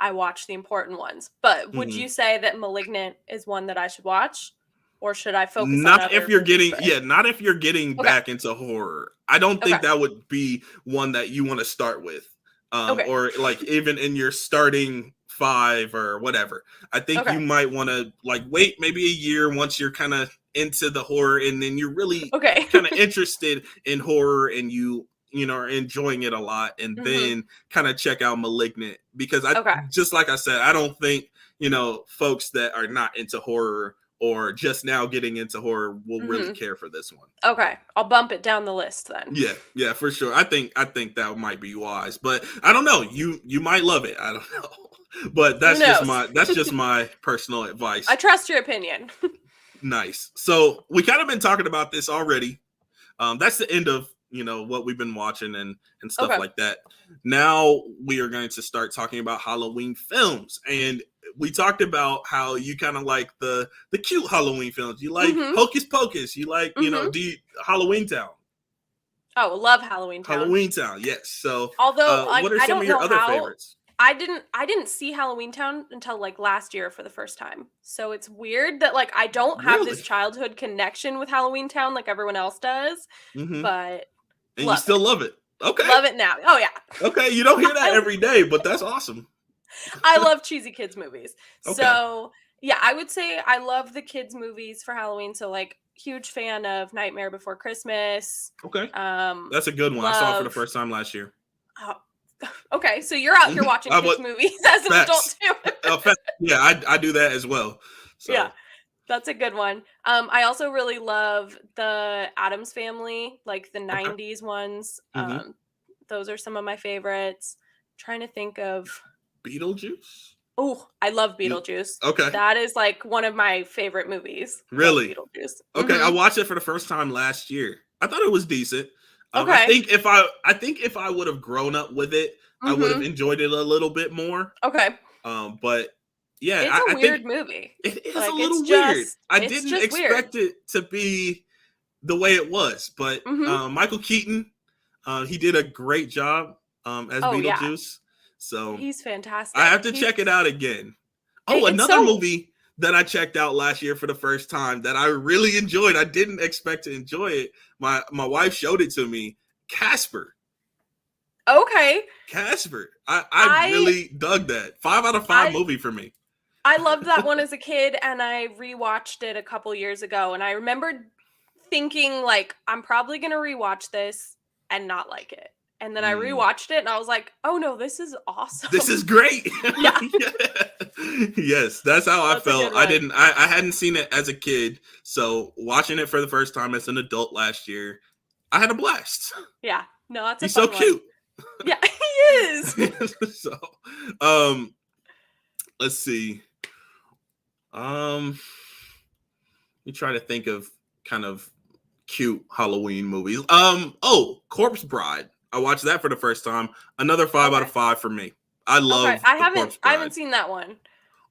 I watch the important ones. But would you say that Malignant is one that I should watch? Or should I focus on not if you're getting not if you're getting back into horror. I don't think that would be one that you want to start with. Or like even in your starting 5 or whatever. I think you might want to like wait maybe a year once you're kind of into the horror and then you're really kind of interested in horror and you know are enjoying it a lot, and then kind of check out Malignant, because just like I said, I don't think, you know, folks that are not into horror or just now getting into horror will really care for this one. Okay, I'll bump it down the list then. Yeah, for sure. I think that might be wise, but I don't know. You might love it. I don't know, but that's just my personal advice. I trust your opinion. Nice. So we kind of been talking about this already. That's the end of, you know, what we've been watching and stuff like that. Now we are going to start talking about Halloween films, and we talked about how you kind of like the cute Halloween films. You like Hocus Pocus. You like, you know, Halloween Town. Oh, love Halloween Town. Halloween Town, yes. So, although what are some of your other favorites? I didn't see Halloween Town until like last year for the first time. So it's weird that like I don't have this childhood connection with Halloween Town like everyone else does. But you still love it. Okay. Love it now. Oh yeah. Okay, you don't hear that every day, but that's awesome. I love cheesy kids movies. So yeah, I would say I love the kids movies for Halloween. So like huge fan of Nightmare Before Christmas. Okay. That's a good one. I saw it for the first time last year. Okay, so you're out here watching kids movies as an adult too. Yeah, I do that as well. So. Yeah, that's a good one. I also really love the Addams Family, like the 90s ones. Those are some of my favorites. I'm trying to think of Beetlejuice. Oh, I love Beetlejuice. Okay. That is like one of my favorite movies. Really? Beetlejuice. Okay, I watched it for the first time last year. I thought it was decent. Okay. I think if I would have grown up with it, I would have enjoyed it a little bit more. Okay. But yeah, it's a weird movie. It is like, a little weird. I didn't expect it to be the way it was, but Michael Keaton, he did a great job as Beetlejuice. So he's fantastic. I have to check it out again. Oh, another movie that I checked out last year for the first time that I really enjoyed. I didn't expect to enjoy it. My wife showed it to me. Casper. Okay. Casper. I really dug that. 5 out of 5 movie for me. I loved that one as a kid, and I rewatched it a couple years ago, and I remembered thinking, like, I'm probably going to rewatch this and not like it. And then I rewatched it, and I was like, oh, no, this is awesome. This is great. Yeah. Yes, that's how I felt. I hadn't seen it as a kid, so watching it for the first time as an adult last year, I had a blast. Yeah. No, that's He's so cute. Yeah, he is. So, let's see. You try to think of kind of cute Halloween movies. Corpse Bride. I watched that for the first time. Another 5 out of 5 for me. I love. I haven't seen that one.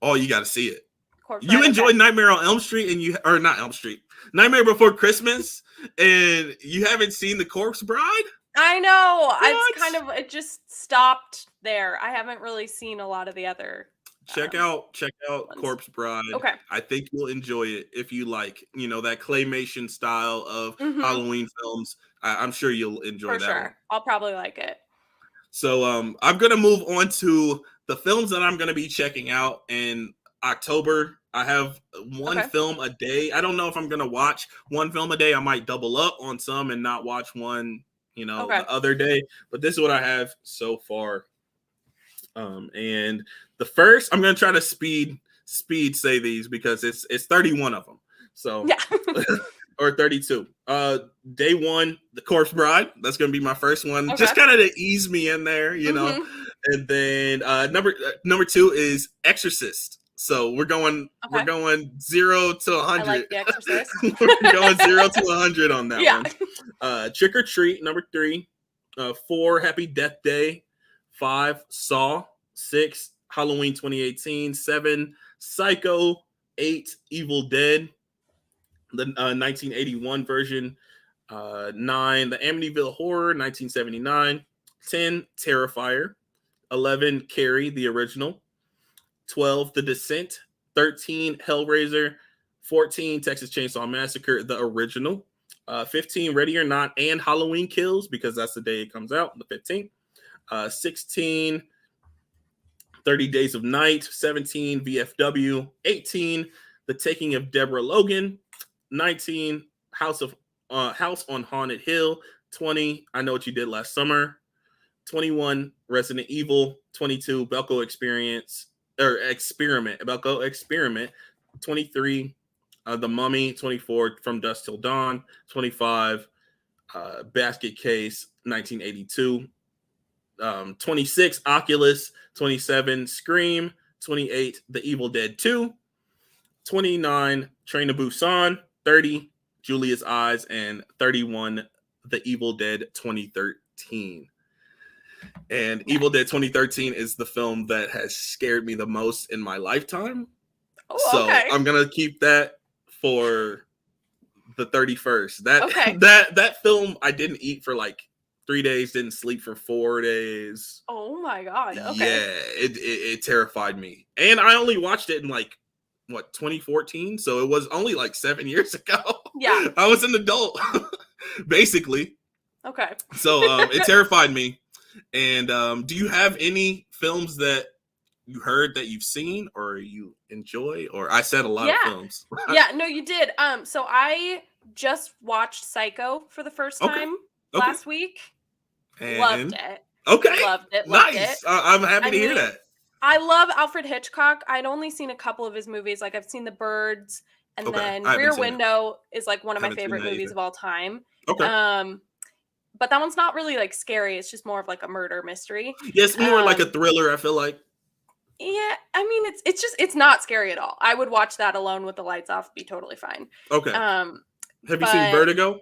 Oh, you got to see it. You enjoyed Nightmare on Elm Street not Elm Street, Nightmare Before Christmas, and you haven't seen The Corpse Bride? I know. It just stopped there. I haven't really seen a lot of the other. Check out ones. Corpse Bride. Okay. I think you'll enjoy it if you like, you know, that claymation style of Halloween films. I'm sure you'll enjoy that. For sure. One. I'll probably like it. So I'm gonna move on to the films that I'm gonna be checking out in October. I have one film a day. I don't know if I'm gonna watch one film a day. I might double up on some and not watch one, you know, the other day. But this is what I have so far. And the first, I'm gonna try to speed say these because it's 31 of them. So or 32. Day one, The Corpse Bride. That's gonna be my first one. Just kind of to ease me in there, you know. And then number 2 is Exorcist. So we're going 0 to 100. I like The Exorcist. We're going 0 to 100 on that one. Trick or Treat, number 3. 4, Happy Death Day. 5, Saw. 6, Halloween 2018. 7, Psycho. 8, Evil Dead, the 1981 version. 9, The Amityville Horror, 1979. 10, Terrifier. 11, Carrie, the original. 12, The Descent. 13, Hellraiser. 14, Texas Chainsaw Massacre, the original. 15, Ready or Not and Halloween Kills, because that's the day it comes out, the 15th. 16, 30 Days of Night. 17, VFW. 18, The Taking of Deborah Logan. 19, House on Haunted Hill. 20, I Know What You Did Last Summer. 21, Resident Evil. 22, Belko Experiment. 23, The Mummy. 24, From Dusk Till Dawn. 25, Basket Case, 1982. 26, Oculus. 27, Scream. 28, The Evil Dead 2. 29, Train to Busan. 30, Julia's Eyes. And 31, The Evil Dead 2013. And Evil Dead 2013 is the film that has scared me the most in my lifetime. So I'm gonna keep that for the 31st. That film, I didn't eat for like 3 days, didn't sleep for 4 days. Oh my god. Okay. Yeah, it terrified me. And I only watched it in like 2014, so it was only like 7 years ago. Yeah. I was an adult, basically. Okay. So it terrified me. And do you have any films that you heard that you've seen or you enjoy? Or I said a lot of films. Yeah, no, you did. So I just watched Psycho for the first time last week. And loved it. Okay. Loved it. Nice. I'm happy to hear that. I love Alfred Hitchcock. I'd only seen a couple of his movies. Like I've seen The Birds, and then Rear Window is like one of my favorite movies of all time. Okay. But that one's not really like scary. It's just more of like a murder mystery. Yeah, it's more like a thriller, I feel like. Yeah, I mean it's not scary at all. I would watch that alone with the lights off, be totally fine. Okay. Have you seen Vertigo?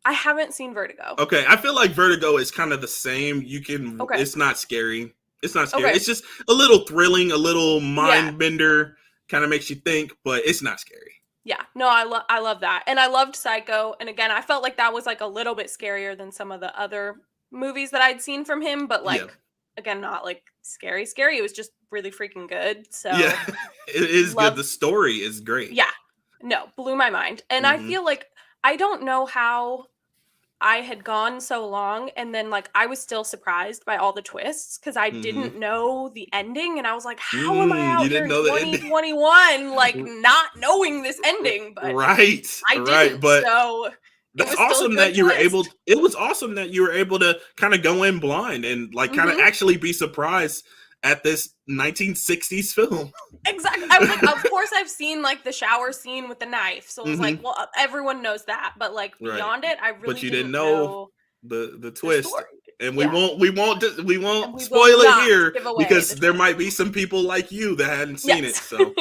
I haven't seen Vertigo. Okay, I feel like Vertigo is kind of the same. It's not scary. It's not scary. It's just a little thrilling, a little mind bender, kind of makes you think, but it's not scary. Yeah, no, I love that. And I loved Psycho. And again, I felt like that was like a little bit scarier than some of the other movies that I'd seen from him, but like again, not like scary. It was just really freaking good. So yeah, it is good. The story is great. Yeah. No, blew my mind. And I feel like I don't know how I had gone so long and then like I was still surprised by all the twists because I didn't know the ending and I was like, how am I out here in 2021 like not knowing this ending? But I didn't. But so that's awesome that you were able. It was awesome that you were able to kind of go in blind and like kind of actually be surprised at this 1960s film. Exactly. I was like, of course I've seen like the shower scene with the knife. So it was like, well, everyone knows that. But like beyond it, I really didn't know the twist. And we won't spoil it here because there might be some people like you that hadn't seen it. So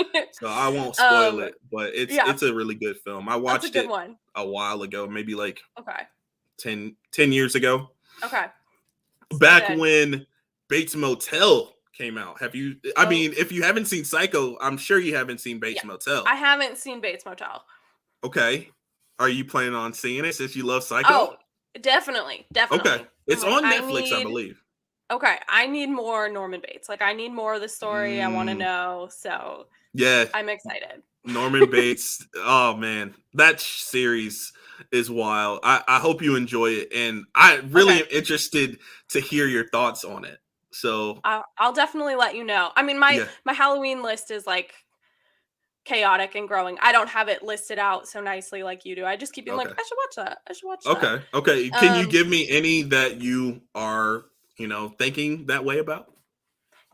I won't spoil it. But it's a really good film. I watched it a while ago, maybe like 10 years ago. Okay. Back when Bates Motel came out. Have you? I mean, if you haven't seen Psycho, I'm sure you haven't seen Bates Motel. I haven't seen Bates Motel. Okay. Are you planning on seeing it since you love Psycho? Oh, definitely. Okay. It's on Netflix, I believe. Okay. I need more Norman Bates. Like, I need more of the story. I want to know. So, yeah, I'm excited. Norman Bates. Oh, man. That series is wild. I hope you enjoy it. And I really am interested to hear your thoughts on it. So I'll definitely let you know. I mean, my Halloween list is like chaotic and growing. I don't have it listed out so nicely like you do. I just keep being like, I should watch that. Okay. Can you give me any that you are, thinking that way about?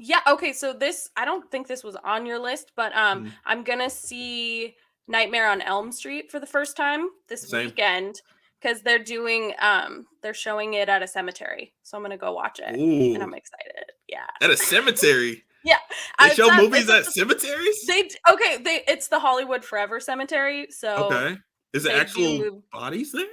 Yeah. Okay. So I don't think this was on your list, but I'm gonna see Nightmare on Elm Street for the first time this weekend. Because they're showing it at a cemetery. So I'm going to go watch it. Ooh. And I'm excited. Yeah. At a cemetery? Yeah. They show movies at cemeteries? It's the Hollywood Forever Cemetery. So okay. Is it actual bodies there?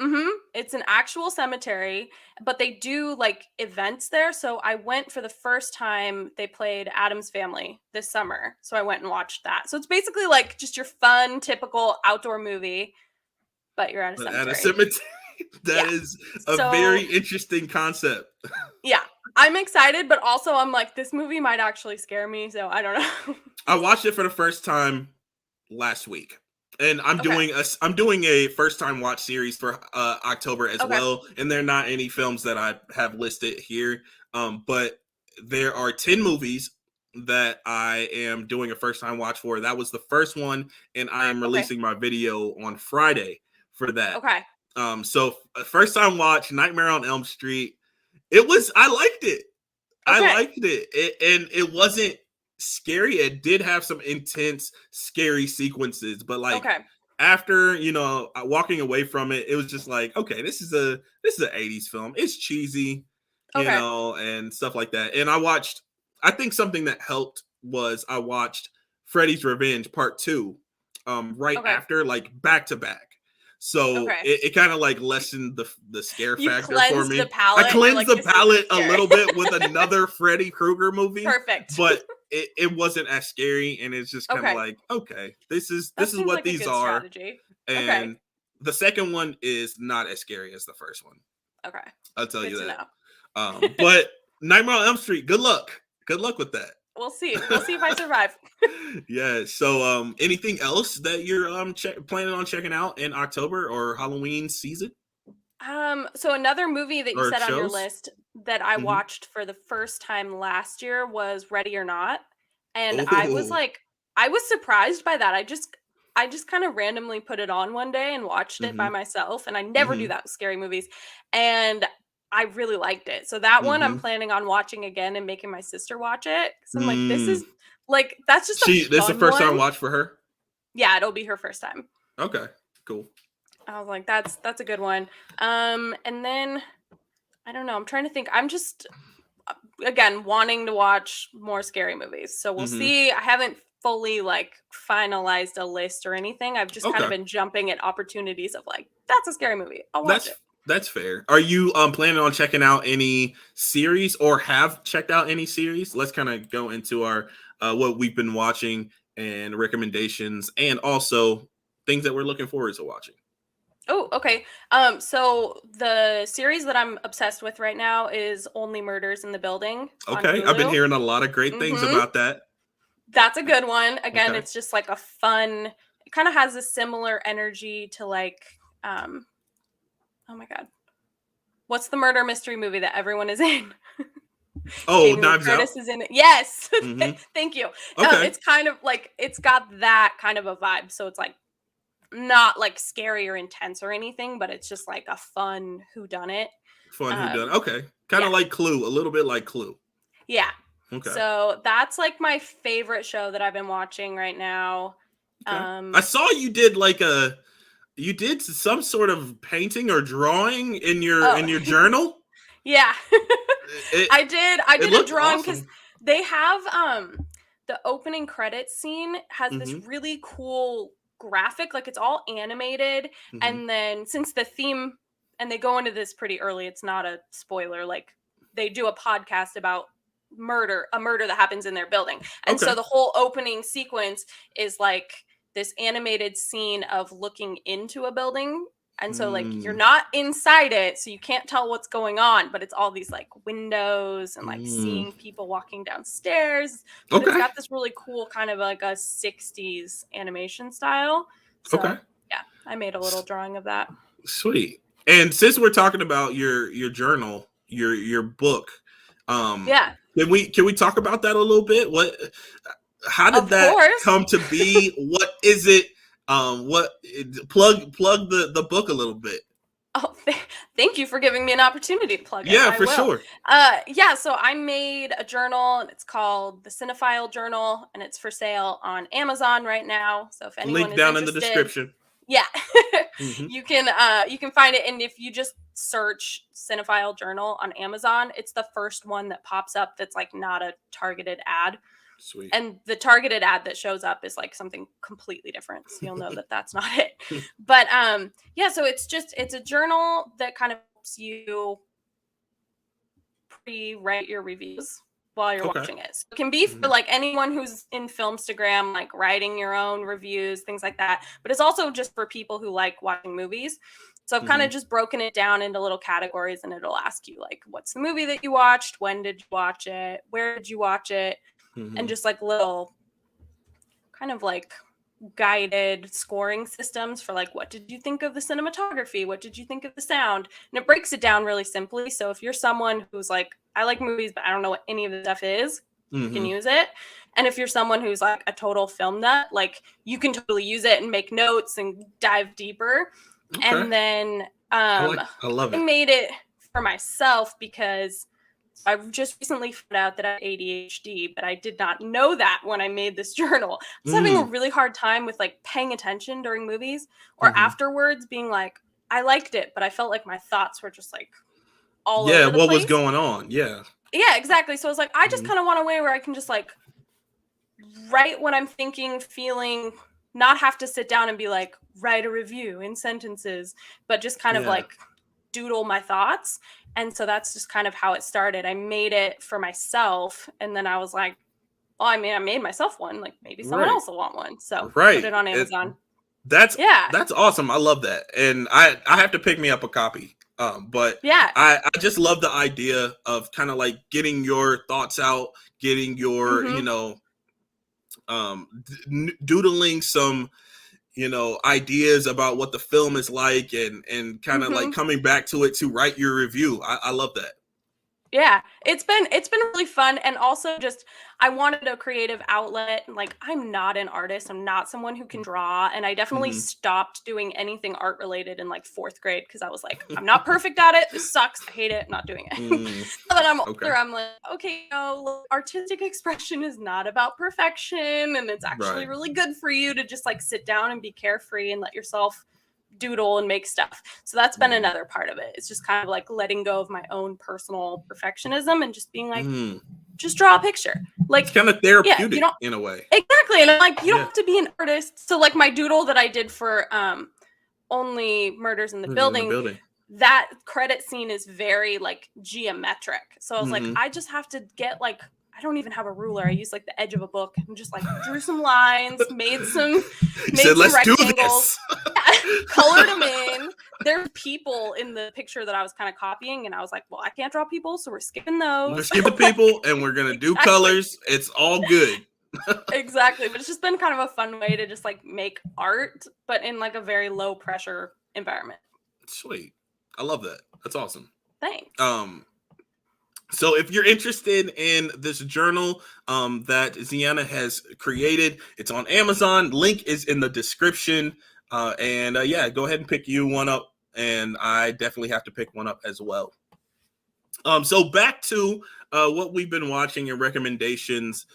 Mm-hmm. It's an actual cemetery, but they do like events there. So I went for the first time they played Addams Family this summer. So I went and watched that. So it's basically like just your fun, typical outdoor movie. But you're at a cemetery. That is a very interesting concept. Yeah. I'm excited, but also I'm like, this movie might actually scare me, so I don't know. I watched it for the first time last week. And I'm Okay. doing a first time watch series for October as Okay. well. And there are not any films that I have listed here. But there are 10 movies that I am doing a first time watch for. That was the first one, and I am Okay. releasing my video on Friday for that. Okay. So first time watch, Nightmare on Elm Street. I liked it. I Okay. liked it. And it wasn't scary. It did have some intense, scary sequences, but like Okay. after, walking away from it, it was just like, okay, this is a 80s film. It's cheesy, Okay. and stuff like that. And I think something that helped was I watched Freddy's Revenge Part 2 right Okay. after, like back to back. So Okay. it kind of like lessened the scare You factor for cleansed me. the palate. I cleansed like, the this palate isn't a scary. little bit with another Freddy Krueger movie. Perfect. But it wasn't as scary, and it's just kind of Okay. like, okay, this is That what seems like a these good are. strategy. And Okay. the second one is not as scary as the first one. Okay. I'll tell Good you to that. know. But Nightmare on Elm Street, good luck. Good luck with that. We'll see. We'll see if I survive. Yeah. So anything else that you're planning on checking out in October or Halloween season? So another movie that you Or said on your shows? list that I Mhm. watched for the first time last year was Ready or Not. And I was Oh. like, I was surprised by that. I just kind of randomly put it on one day and watched it by Mhm. myself. And I never do Mhm. that with scary movies. And I really liked it. So that one I'm Mhm. planning on watching again and making my sister watch it. So I'm like, this Mm. is like, that's just a This is the fun first time one. watch for her? Yeah, it'll be her first time. Okay. Cool. I was like, that's a good one. And then I don't know. I'm trying to think. I'm just again wanting to watch more scary movies. So we'll Mhm. see. I haven't fully like finalized a list or anything. I've just kind of Okay. been jumping at opportunities of like, that's a scary movie. I'll watch That's it. that's fair. Are you planning on checking out any series or have checked out any series? Let's kind of go into our what we've been watching and recommendations, and also things that we're looking forward to watching. Oh, okay. So the series that I'm obsessed with right now is Only Murders in the Building on Okay, I've been Hulu. hearing a lot of great things Mm-hmm. about that. That's a good one. Again, Okay. it's just like a fun. It kind of has a similar energy to like, oh my god, what's the murder mystery movie that everyone is in? Oh, Jamie Lee Knives Out. Curtis is in it. Yes, Hmm. thank you. Okay. It's kind of like it's got that kind of a vibe. So it's like not like scary or intense or anything, but it's just like a fun whodunit. Fun who done. Um, Okay. Kind yeah, of like Clue, a little bit like Clue. yeah. Okay. So that's like my favorite show that I've been watching right now. Okay. I saw you did some sort of painting or drawing in Oh, your journal. yeah. It I it did a looked drawing because awesome. they have the opening credits scene has this Hmm. really cool graphic, like it's all animated, Hmm. and then since the theme and they go into this pretty early, it's not a spoiler, like they do a podcast about a murder that happens in their building. And Okay. so the whole opening sequence is like this animated scene of looking into a building, and so like you're Mm, not inside it, so you can't tell what's going on, but it's all these like windows and like mm. seeing people walking downstairs. But it's Okay. got this really cool kind of like a 60s animation style. Okay. So yeah, I made a little drawing of that. Sweet. And since we're talking about your journal, your book, Yeah, can we talk about that a little bit? How did of that course. come to be? What is it? What plug the book a little bit. Oh, thank you for giving me an opportunity to plug it. Yeah, I for will. sure. Yeah, so I made a journal and it's called the Cinephile Journal and it's for sale on Amazon right now. So if anyone Link is down in the interested, description. yeah, Hmm. you can find it. And if you just search Cinephile Journal on Amazon, it's the first one that pops up that's like not a targeted ad. Sweet. And the targeted ad that shows up is like something completely different, so you'll know that that's not it. But yeah, so it's a journal that kind of helps you pre-write your reviews while you're Okay. watching it. So it can be for Hmm. like anyone who's in Filmstagram, like writing your own reviews, things like that, but it's also just for people who like watching movies. So I've kind of just broken it down into little categories, and it'll ask you like, what's the movie that you watched? When did you watch it? Where did you watch it? And just like little kind of like guided scoring systems for like, what did you think of the cinematography? What did you think of the sound? And it breaks it down really simply. So if you're someone who's like, I like movies, but I don't know what any of the stuff is, you can use it. And if you're someone who's like a total film nut, like you can totally use it and make notes and dive deeper. Okay. And then I love it. I made it for myself because I just recently found out that I have ADHD, but I did not know that when I made this journal. I was having a really hard time with like paying attention during movies or afterwards being like, I liked it, but I felt like my thoughts were just like all over the place. Yeah, what was going on? Yeah. Yeah, exactly. So I was like, I just kind of want a way where I can just like write what I'm thinking, feeling, not have to sit down and be like, write a review in sentences, but just kind of like doodle my thoughts. And so that's just kind of how it started. I made it for myself. And then I was like, well, I mean, I made myself one. Like maybe someone else will want one. So put it on Amazon. That's awesome. I love that. And I have to pick me up a copy. But I just love the idea of kind of like getting your thoughts out, getting your, doodling some, ideas about what the film is like and kind of like coming back to it to write your review. I love that. Yeah, it's been really fun. And also just, I wanted a creative outlet. Like I'm not an artist. I'm not someone who can draw. And I definitely stopped doing anything art related in like 4th grade. Cause I was like, I'm not perfect at it. This sucks. I hate it. I'm not doing it. But then I'm older. I'm like, okay, artistic expression is not about perfection. And it's actually really good for you to just like sit down and be carefree and let yourself doodle and make stuff. So that's been another part of it. It's just kind of like letting go of my own personal perfectionism and just being like, just draw a picture. Like it's kind of therapeutic in a way. Exactly. And I'm like, you don't have to be an artist. So like my doodle that I did for Only Murders in the Building, that credit scene is very like geometric. So I was like, I just have to get like, I don't even have a ruler. I used like the edge of a book and just like drew some lines, made some rectangles, colored them in. There's people in the picture that I was kind of copying, and I was like, well, I can't draw people, so we're skipping those. We're skipping people, and we're gonna do colors. It's all good. Exactly, but it's just been kind of a fun way to just like make art, but in like a very low pressure environment. Sweet, I love that. That's awesome. Thanks. So if you're interested in this journal that Ziana has created, it's on Amazon. Link is in the description. Go ahead and pick you one up. And I definitely have to pick one up as well. So back to what we've been watching and recommendations.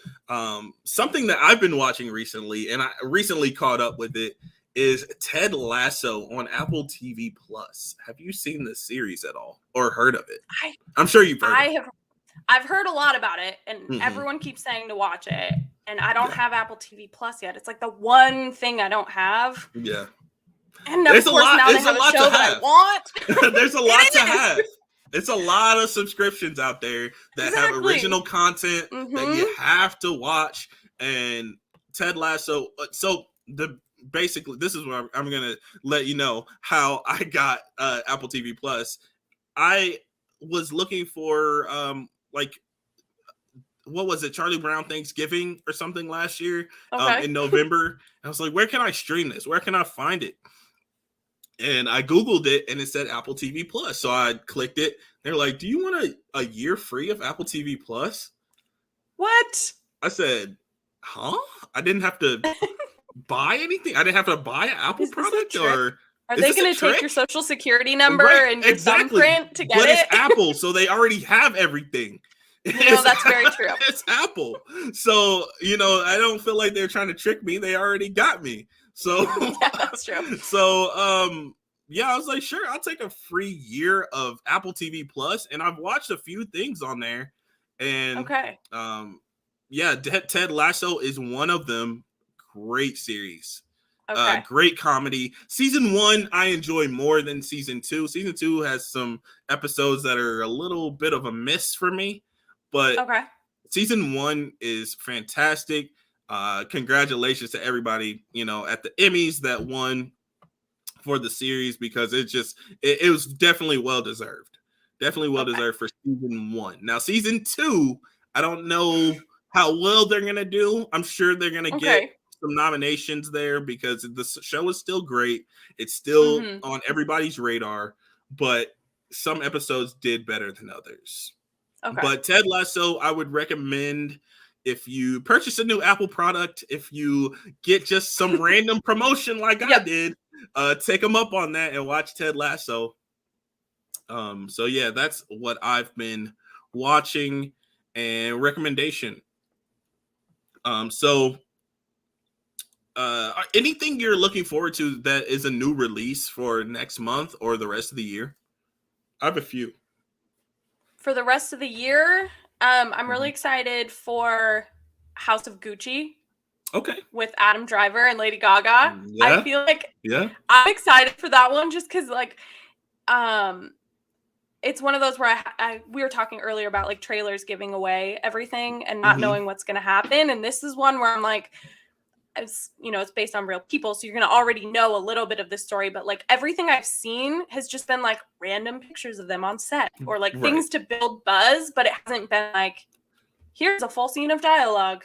Something that I've been watching recently, and I recently caught up with it, is Ted Lasso on Apple TV Plus. Have you seen this series at all or heard of it? I'm sure you've heard of it. I've heard a lot about it, and everyone keeps saying to watch it. And I don't have Apple TV Plus yet. It's like the one thing I don't have. Yeah. And of course now they have a show that I want. There's a lot to have. It's a lot of subscriptions out there that have original content that you have to watch. And Ted Lasso. Basically, this is where I'm going to let you know how I got Apple TV Plus. I was looking for what was it? Charlie Brown Thanksgiving or something last year in November. I was like, where can I stream this? Where can I find it? And I Googled it and it said Apple TV Plus. So I clicked it. They're like, do you want a year free of Apple TV Plus? What? I said, huh? I didn't have to buy anything. I didn't have to buy an Apple product, or are they going to take your social security number and your thumbprint to get it? But it's Apple, so they already have everything. That's very true. It's Apple, so I don't feel like they're trying to trick me. They already got me. So yeah, that's true. So I was like, sure, I'll take a free year of Apple TV Plus, and I've watched a few things on there, and Ted Lasso is one of them. Great series. Great comedy. Season 1 I enjoy more than season 2. Season 2 has some episodes that are a little bit of a miss for me, but season 1 is fantastic. Congratulations to everybody at the Emmys that won for the series because it was definitely well deserved. Definitely well deserved for season 1. Now season 2, I don't know how well they're gonna do. I'm sure they're gonna get some nominations there because the show is still great. It's still on everybody's radar, but some episodes did better than others. But Ted Lasso, I would recommend if you purchase a new Apple product, if you get just some random promotion like I did, take them up on that and watch Ted Lasso. So yeah, that's what I've been watching and recommendation. So anything you're looking forward to that is a new release for next month or the rest of the year? I have a few. For the rest of the year, I'm really excited for House of Gucci. Okay. With Adam Driver and Lady Gaga. Yeah. I feel like I'm excited for that one just because, like, it's one of those where we were talking earlier about, like, trailers giving away everything and not knowing what's going to happen. And this is one where I'm like, it's based on real people, so you're going to already know a little bit of the story, but, like, everything I've seen has just been, like, random pictures of them on set or, like, things to build buzz, but it hasn't been, like, here's a full scene of dialogue.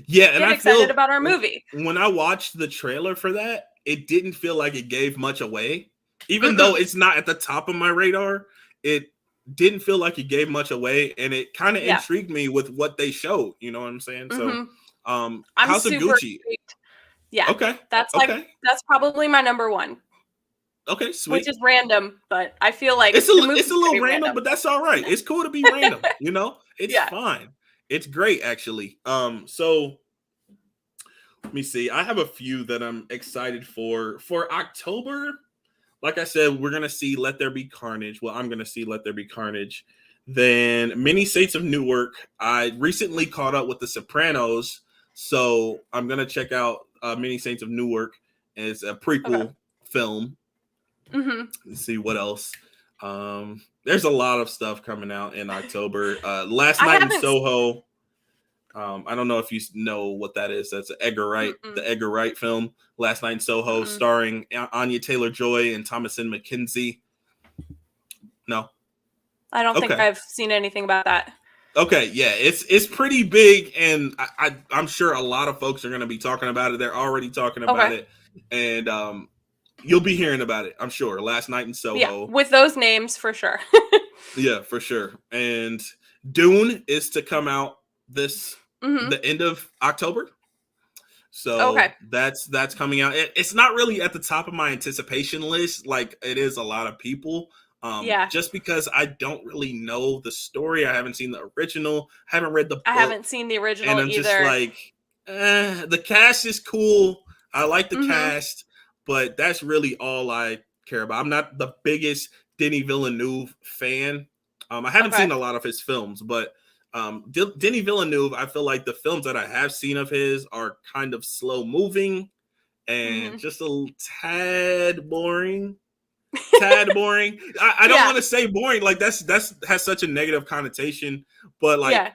Yeah, and Get excited about our movie. When I watched the trailer for that, it didn't feel like it gave much away. Even though it's not at the top of my radar, it didn't feel like it gave much away, and it kind of intrigued me with what they showed. You know what I'm saying? So, I'm House of Gucci. Intrigued. Yeah. Okay. That's that's probably my number one. Okay, sweet. Which is random, but I feel like it's a little random, but that's all right. It's cool to be random. You know, it's fine. It's great, actually. So let me see. I have a few that I'm excited for October. Like I said, we're gonna see Let There Be Carnage. Well, I'm gonna see Let There Be Carnage. Then Many Saints of Newark. I recently caught up with The Sopranos, so I'm gonna check out Many Saints of Newark. It's a prequel film. Let's see what else. There's a lot of stuff coming out in October. Last Night in Soho. I don't know if you know what that is. That's Edgar Wright, the Edgar Wright film, Last Night in Soho, starring Anya Taylor-Joy and Thomasin McKenzie. No, I don't think I've seen anything about that. Okay, yeah, it's pretty big, and I'm sure a lot of folks are going to be talking about it. They're already talking about it, and you'll be hearing about it, I'm sure. Last Night in Soho. Yeah, with those names, for sure. Yeah, for sure. And Dune is to come out the end of October. So that's coming out. It's not really at the top of my anticipation list like it is a lot of people. Just because I don't really know the story. I haven't seen the original. I haven't read the book. I haven't seen the original and I'm either. Just like, the cast is cool. I like the cast, but that's really all I care about. I'm not the biggest Denis Villeneuve fan. I haven't seen a lot of his films, but Denis Villeneuve, I feel like the films that I have seen of his are kind of slow moving and just a tad boring. I don't want to say boring. Like that's has such a negative connotation, but like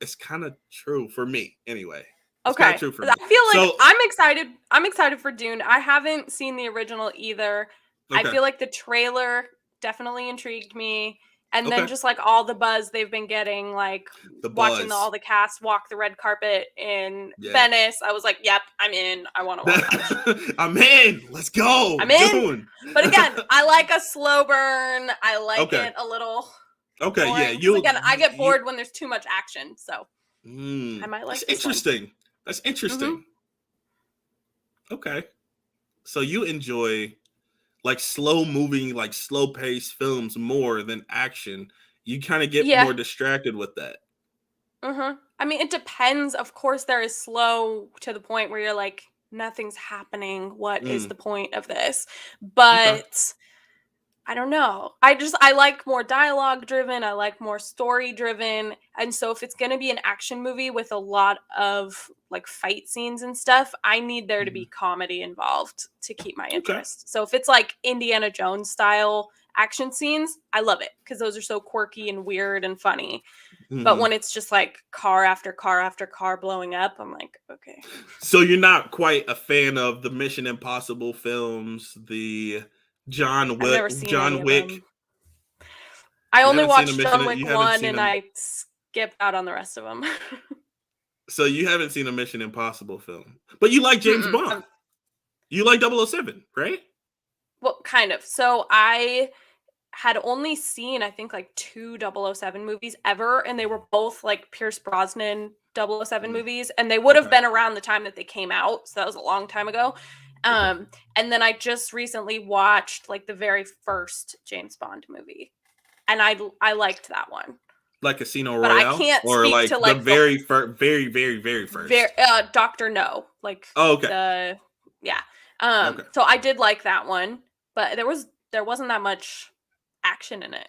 it's kind of true for me anyway. It's kind of true for me. I feel like I'm excited. I'm excited for Dune. I haven't seen the original either. I feel like the trailer definitely intrigued me. And then just like all the buzz they've been getting, like watching all the cast walk the red carpet in Venice, I was like, "Yep, I'm in. I want to watch." I'm in. Let's go. I'm in. But again, I like a slow burn. I like it a little. Okay, boring. yeah. Again, I get bored when there's too much action, so I might like. That's interesting. That's interesting. Okay, so you enjoy like slow moving, like slow paced films more than action. You kind of get more distracted with that. I mean, it depends. Of course, there is slow to the point where you're like, nothing's happening. What is the point of this? But I don't know. I like more dialogue driven. I like more story driven. And so if it's going to be an action movie with a lot of like fight scenes and stuff, I need there to be comedy involved to keep my interest. So if it's like Indiana Jones style action scenes, I love it because those are so quirky and weird and funny. But when it's just like car after car after car blowing up, I'm like, okay. So you're not quite a fan of the Mission Impossible films, the John Wick. I've never seen any of them. I You only haven't seen watched a Mission- John Wick you haven't 1 seen and a- I skipped out on the rest of them. So you haven't seen a Mission Impossible film. But you like James Bond. You like 007, right? Well, kind of. So I had only seen, I think, like 2 007 movies ever, and they were both like Pierce Brosnan 007 movies, and they would have been around the time that they came out, so that was a long time ago. And then I just recently watched like the very first James Bond movie, and I liked that one. Like Casino But Royale? I can't or speak like to like the very first. Dr. No, like okay. So I did like that one, but there wasn't that much action in it.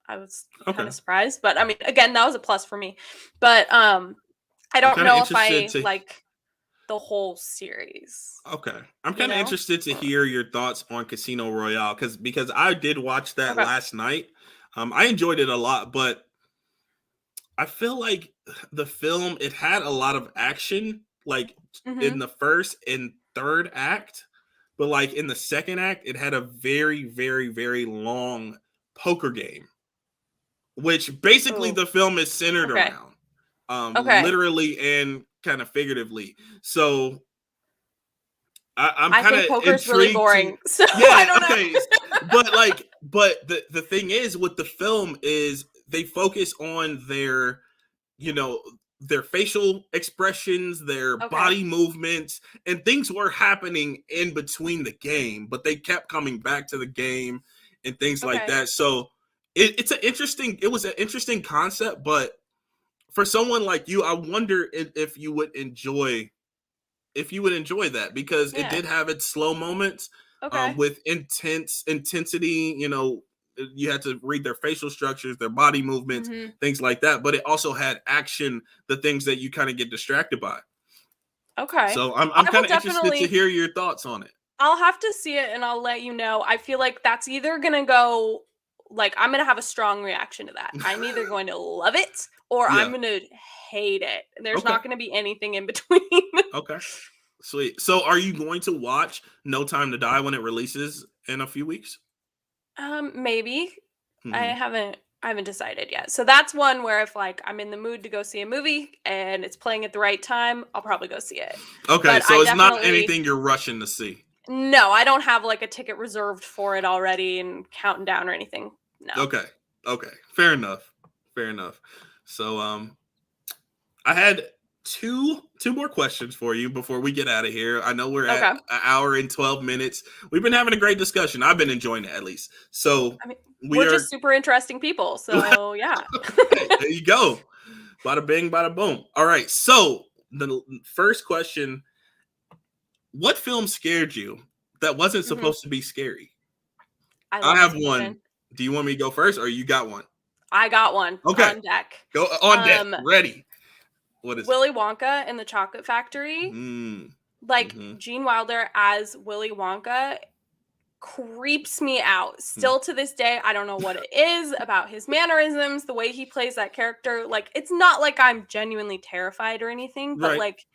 I was kind of surprised, but I mean, again, that was a plus for me. But I don't know if I like the whole series. Okay, I'm kind of interested to hear your thoughts on Casino Royale because I did watch that last night. I enjoyed it a lot, but I feel like the film, it had a lot of action, like in the first and third act, but like in the second act, it had a very, very, very long poker game, which basically the film is centered around, literally and kind of figuratively. So I'm kind of poker's really boring. So yeah, I don't know. but the thing is with the film is they focus on their facial expressions, their body movements, and things were happening in between the game, but they kept coming back to the game and things like that. So it was an interesting concept, but for someone like you, I wonder if you would enjoy that, because it did have its slow moments with intensity. You had to read their facial structures, their body movements, things like that. But it also had action, the things that you kind of get distracted by. Okay. So I'm kind of interested to hear your thoughts on it. I'll have to see it and I'll let you know. I feel like that's either going to go, like, I'm going to have a strong reaction to that. I'm either going to love it or I'm going to hate it. There's not going to be anything in between. Okay. Sweet. So are you going to watch No Time to Die when it releases in a few weeks? Maybe. I haven't decided yet. So that's one where if like I'm in the mood to go see a movie and it's playing at the right time, I'll probably go see it. Okay, but so it's not anything you're rushing to see. No, I don't have like a ticket reserved for it already and counting down or anything. No. Okay. Fair enough. So I had two more questions for you before we get out of here. I know we're at an hour and 12 minutes. We've been having a great discussion. I've been enjoying it, at least. So I mean, we're just super interesting people. So yeah. There you go. Bada bing, bada boom. All right. So the first question: what film scared you that wasn't supposed to be scary? I have one. Do you want me to go first, or you got one? I got one. Okay. On deck. Go on deck. Ready. What is Willy Wonka and the Chocolate Factory? Gene Wilder as Willy Wonka creeps me out. Still to this day, I don't know what it is about his mannerisms, the way he plays that character. Like, it's not like I'm genuinely terrified or anything, but like,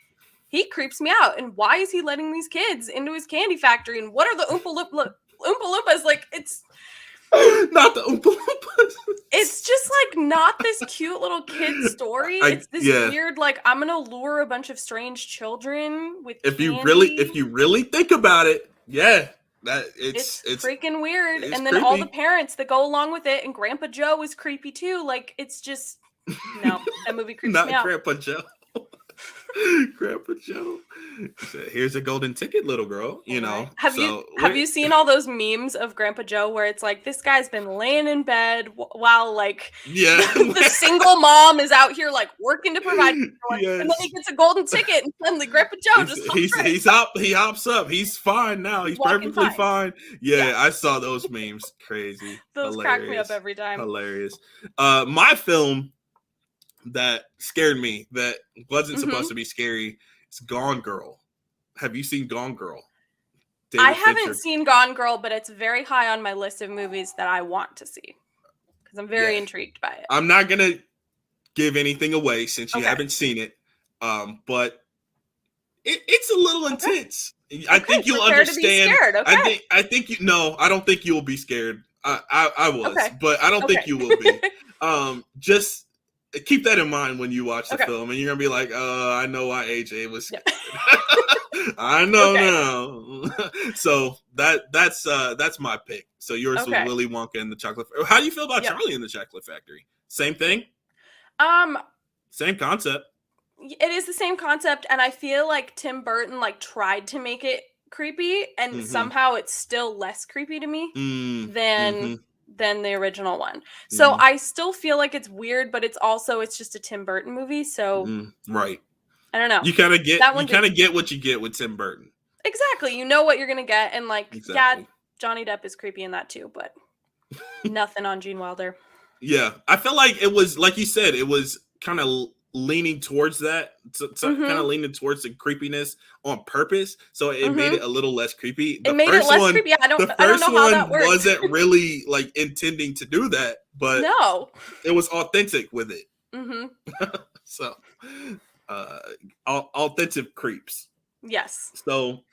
he creeps me out. And why is he letting these kids into his candy factory? And what are the Oompa Loompas? Like, it's not the Oompa Loompas. It's just like not this cute little kid story. It's this weird, like, I'm gonna lure a bunch of strange children with if candy. you really think about it, it's freaking weird. And then all the parents that go along with it, and Grandpa Joe is creepy too. Like, it's just no, that movie creeps me out. Not Grandpa Joe. Grandpa Joe said, "Here's a golden ticket, little girl." Have you seen all those memes of Grandpa Joe where it's like this guy's been laying in bed while like the single mom is out here like working to provide for everyone, and then he gets a golden ticket and suddenly Grandpa Joe he hops up. He's fine now. He's perfectly fine. Yeah, I saw those memes. Crazy. Those crack me up every time. Hilarious. My film that scared me that wasn't supposed to be scary. It's Gone Girl. Have you seen Gone Girl? I haven't seen Gone Girl, but it's very high on my list of movies that I want to see because I'm very intrigued by it. I'm not gonna give anything away since you haven't seen it. But it's a little intense. I think you'll understand. Okay. I think you. No, I don't think you will be scared. I was, but I don't think you will be. Just keep that in mind when you watch the film, and you're gonna be like, I know why AJ was scared. I know now. So that's my pick. So yours was Willy Wonka and the Chocolate. How do you feel about Charlie and the Chocolate Factory? Same thing. Same concept. It is the same concept, and I feel like Tim Burton like tried to make it creepy, and somehow it's still less creepy to me than the original one. So I still feel like it's weird, but it's just a Tim Burton movie. So right. I don't know. You kind of get what you get with Tim Burton. Exactly. You know what you're gonna get, and yeah, Johnny Depp is creepy in that too, but nothing on Gene Wilder. Yeah, I feel like it was, like you said, it was kind of leaning towards that, kind of leaning towards the creepiness on purpose, so it made it a little less creepy. It made it less creepy. I don't know how that works. Wasn't really like intending to do that, but no, it was authentic with it. So, authentic creeps. Yes. So,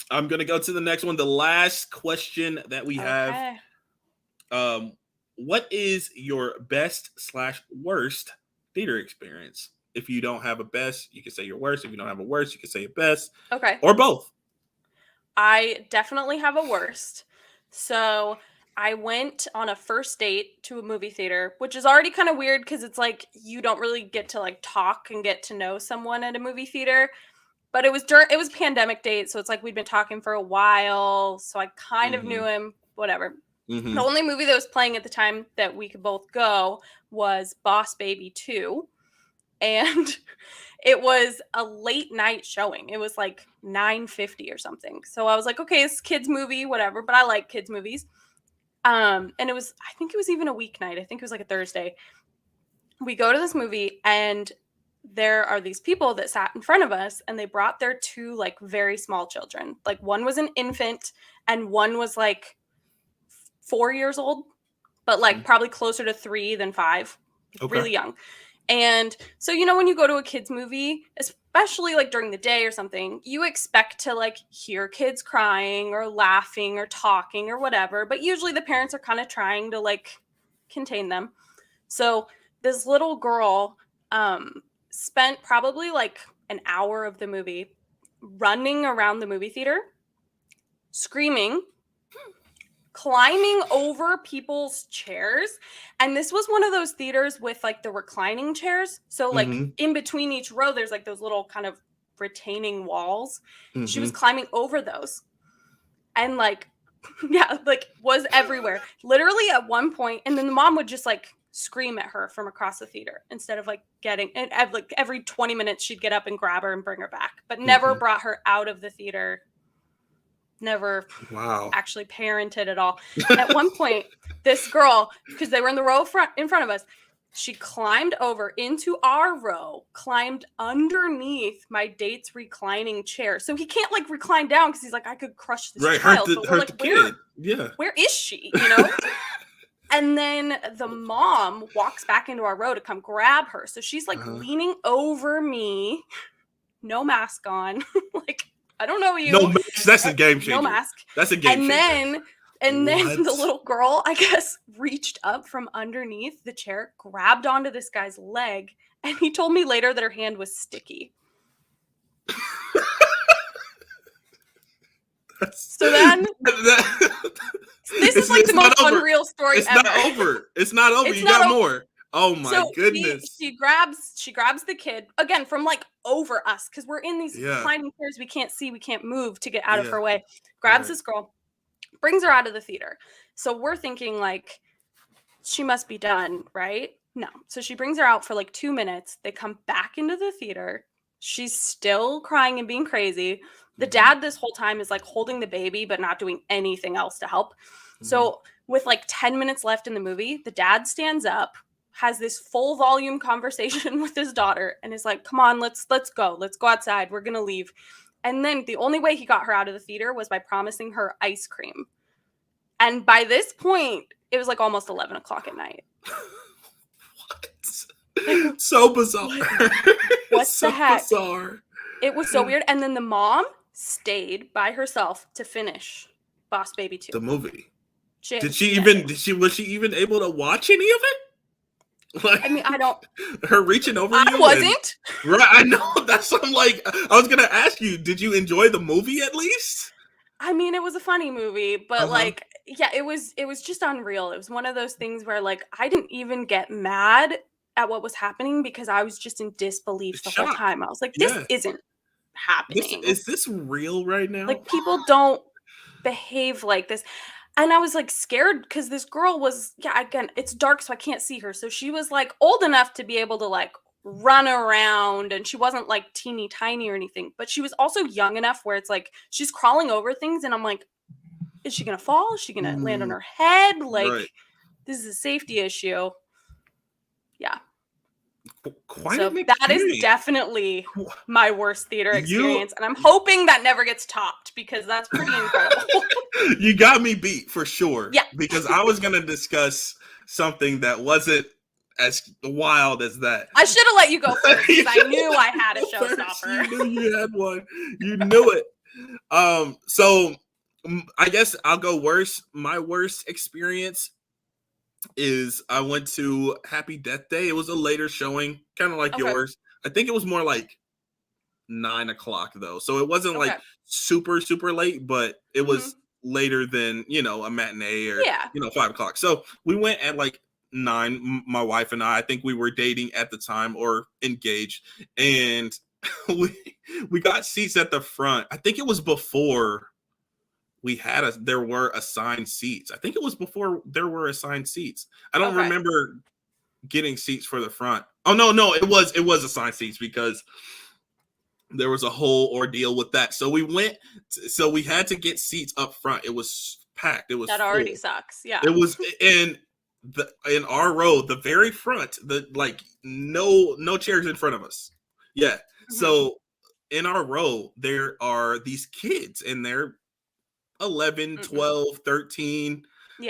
I'm gonna go to the next one. The last question that we have. What is your best/worst theater experience? If you don't have a best, you can say your worst. If you don't have a worst, you can say your best. Okay. Or both. I definitely have a worst. So I went on a first date to a movie theater, which is already kind of weird because it's like you don't really get to like talk and get to know someone at a movie theater. But it was pandemic date, so it's like we'd been talking for a while, so I kind of knew him, whatever. The only movie that was playing at the time that we could both go was Boss Baby 2. And it was a late night showing. It was like 9:50 or something. So I was like, okay, it's a kids movie, whatever. But I like kids movies. And I think it was even a weeknight. I think it was like a Thursday. We go to this movie and there are these people that sat in front of us and they brought their two like very small children. Like one was an infant and one was like 4 years old, but like probably closer to 3 than 5, really young. And so, when you go to a kids movie, especially like during the day or something, you expect to like hear kids crying or laughing or talking or whatever. But usually the parents are kind of trying to like contain them. So this little girl spent probably like an hour of the movie running around the movie theater, screaming, climbing over people's chairs. And this was one of those theaters with like the reclining chairs. So like in between each row, there's like those little kind of retaining walls. She was climbing over those and like, was everywhere. Literally at one point, and then the mom would just like scream at her from across the theater instead of like like every 20 minutes she'd get up and grab her and bring her back, but never brought her out of the theater. Never actually parented at all. At one point, this girl, because they were in the row in front of us, she climbed over into our row, climbed underneath my date's reclining chair. So he can't like recline down because he's like, I could crush this child. But we're like, where is she? And then the mom walks back into our row to come grab her. So she's like leaning over me, no mask on, like, I don't know you. No mask. That's a game changer. No mask. That's a game changer. And then the little girl, I guess, reached up from underneath the chair, grabbed onto this guy's leg, and he told me later that her hand was sticky. So then, this is like the most unreal story ever. It's not over. You got more. Oh my goodness. She grabs the kid again from like over us because we're in these reclining chairs. We can't see, we can't move to get out of her way. Grabs this girl, brings her out of the theater. So we're thinking like she must be done, right? No. So she brings her out for like 2 minutes. They come back into the theater. She's still crying and being crazy. The dad this whole time is like holding the baby, but not doing anything else to help. So with like 10 minutes left in the movie, the dad stands up, has this full volume conversation with his daughter and is like, come on, let's go. Let's go outside. We're going to leave. And then the only way he got her out of the theater was by promising her ice cream. And by this point, it was like almost 11 o'clock at night. What? So bizarre. What So the heck? bizarre. It was so weird. And then the mom stayed by herself to finish Boss Baby 2. The movie. Was she even able to watch any of it? Like, I mean, I don't. Her reaching over you. I wasn't. Right, I know. That's what I'm like. I was gonna ask you. Did you enjoy the movie at least? I mean, it was a funny movie, but like, yeah, it was just unreal. It was one of those things where like I didn't even get mad at what was happening because I was just in disbelief the whole time. I was like, this isn't happening. Is this real right now? Like, people don't behave like this. And I was like scared because this girl was, again, it's dark, so I can't see her. So she was like old enough to be able to like run around, and she wasn't like teeny tiny or anything, but she was also young enough where it's like she's crawling over things, and I'm like, is she gonna fall? Is she gonna land on her head? Like, this is a safety issue. Yeah. So that is definitely my worst theater experience, and I'm hoping that never gets topped because that's pretty incredible. You got me beat for sure. Yeah. Because I was gonna discuss something that wasn't as wild as that. I should have let you go first because I knew I had a showstopper. You knew you had one. You knew it. So I guess I'll go worst. My worst experience is I went to Happy Death Day. It was a later showing, kind of like yours. I think it was more like 9 o'clock though, so it wasn't like super late, but it was later than, you know, a matinee or 5 o'clock. So we went at like 9. My wife and I think we were dating at the time or engaged, and we got seats at the front. I think it was before there were assigned seats. I think it was before there were assigned seats. I don't remember getting seats for the front. Oh no, it was assigned seats because there was a whole ordeal with that. So we we had to get seats up front. It was packed. It was that already sucks. Yeah. It was in our row, the very front, no chairs in front of us. Yeah. So in our row, there are these kids, and they're 11, 12, 13,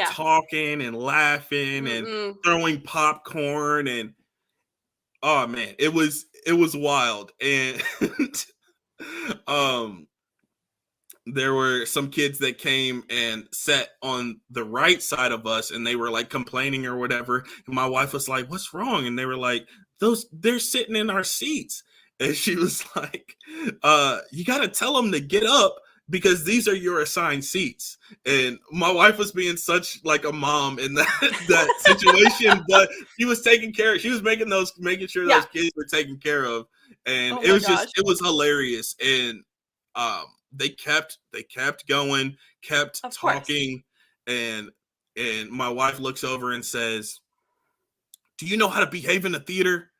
talking and laughing and throwing popcorn, and oh man, it was wild. And there were some kids that came and sat on the right side of us, and they were like complaining or whatever, and my wife was like, what's wrong? And they were like, they're sitting in our seats. And she was like, you got to tell them to get up because these are your assigned seats. And my wife was being such like a mom in that situation, but she was taking care of, she was making sure those kids were taken care of. And it was hilarious. And they kept going, kept talking. And my wife looks over and says, do you know how to behave in the theater?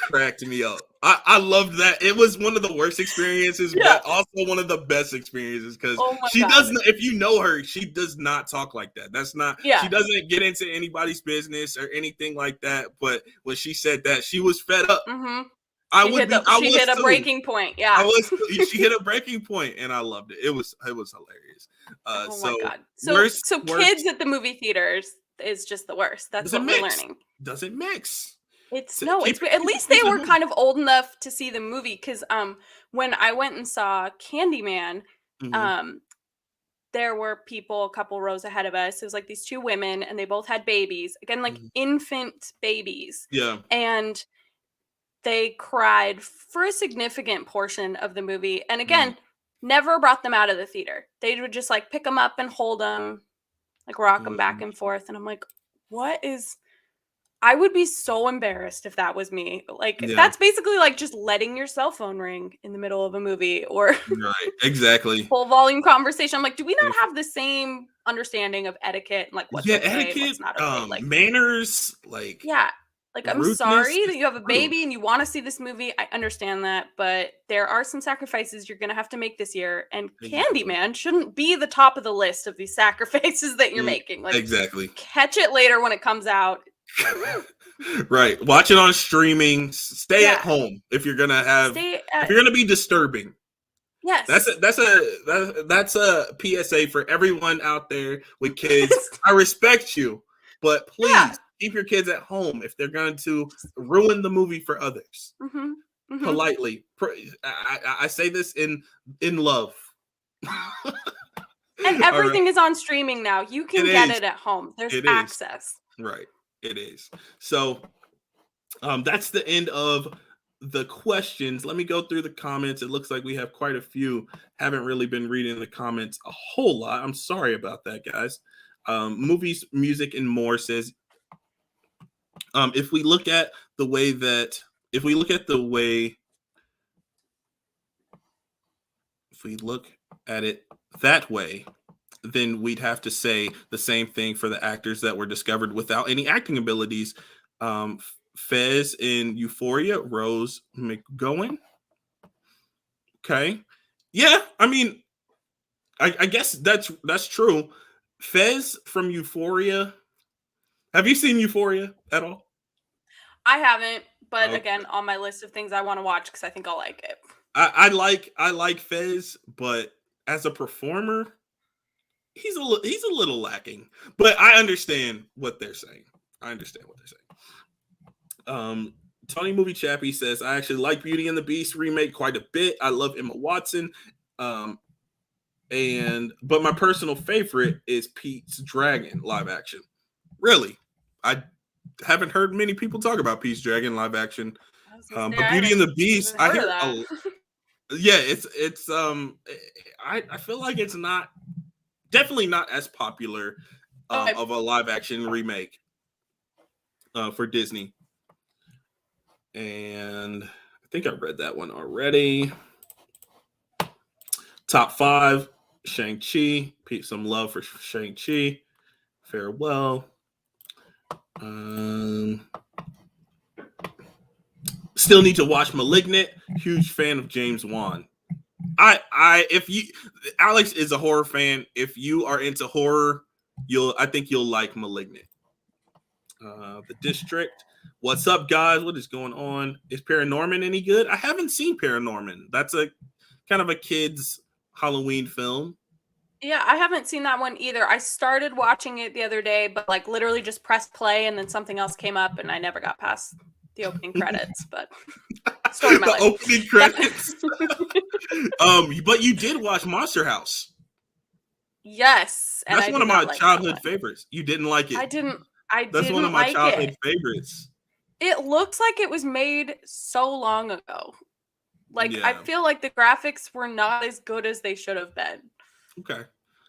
Cracked me up. I loved that. It was one of the worst experiences, but also one of the best experiences because she doesn't. If you know her, she does not talk like that. That's not. She doesn't get into anybody's business or anything like that. But when she said that, she was fed up. She hit a breaking point. Yeah, she hit a breaking point, and I loved it. It was hilarious. My god! So kids at the movie theaters is just the worst. That's what we're learning. Doesn't mix. It's at least they were kind of old enough to see the movie because when I went and saw Candyman, there were people a couple rows ahead of us. It was like these two women, and they both had babies, again, like infant babies. Yeah. And they cried for a significant portion of the movie. And again, never brought them out of the theater. They would just like pick them up and hold them, like rock them back and forth. And I'm like, I would be so embarrassed if that was me. Like, that's basically like just letting your cell phone ring in the middle of a movie or exactly full volume conversation. I'm like, do we not have the same understanding of etiquette and like what's okay, etiquette, what's not okay? Like manners, like like I'm sorry that you have a baby and you want to see this movie. I understand that, but there are some sacrifices you're gonna have to make this year, and Candyman shouldn't be the top of the list of these sacrifices that you're making. Like, catch it later when it comes out. Right, watch it on streaming. Stay at home if you're gonna if you're gonna be disturbing. Yes, that's a PSA for everyone out there with kids. I respect you, but please keep your kids at home if they're going to ruin the movie for others. Politely. I say this in love. And everything is on streaming now. You can get it at home. There's access. Right. It is. So that's the end of the questions. Let me go through the comments. It looks like we have quite a few. Haven't really been reading the comments a whole lot. I'm sorry about that, guys. Movies, music, and more says, if we look at the way that that way, then we'd have to say the same thing for the actors that were discovered without any acting abilities. Fez in Euphoria, Rose McGowan. Okay. Yeah, I mean, I guess that's true. Fez from Euphoria. Have you seen Euphoria at all? I haven't, but again, on my list of things I want to watch because I think I'll like it. I like Fez, but as a performer, he's a little lacking. But I understand what they're saying. Tony Movie Chappie says, I actually like Beauty and the Beast remake quite a bit. I love Emma Watson. But my personal favorite is Pete's Dragon live action. Really? I haven't heard many people talk about Pete's Dragon live action. But Beauty and the Beast, I hear it's I feel like it's definitely not as popular of a live action remake for Disney. And I think I read that one already. Top 5, Shang-Chi. Some love for Shang-Chi. Farewell. Still need to watch Malignant. Huge fan of James Wan. Alex is a horror fan. If you are into horror, I think you'll like Malignant. The District. What's up, guys? What is going on? Is Paranorman any good? I haven't seen Paranorman. That's a kind of a kid's Halloween film. Yeah, I haven't seen that one either. I started watching it the other day, but like literally just pressed play and then something else came up and I never got past the opening credits. But story of my life. Opening credits. But you did watch Monster House. Yes, and that's one of my childhood favorites. You didn't like it. I didn't. That's one of my childhood favorites. It looks like it was made so long ago. Like I feel like the graphics were not as good as they should have been. Okay,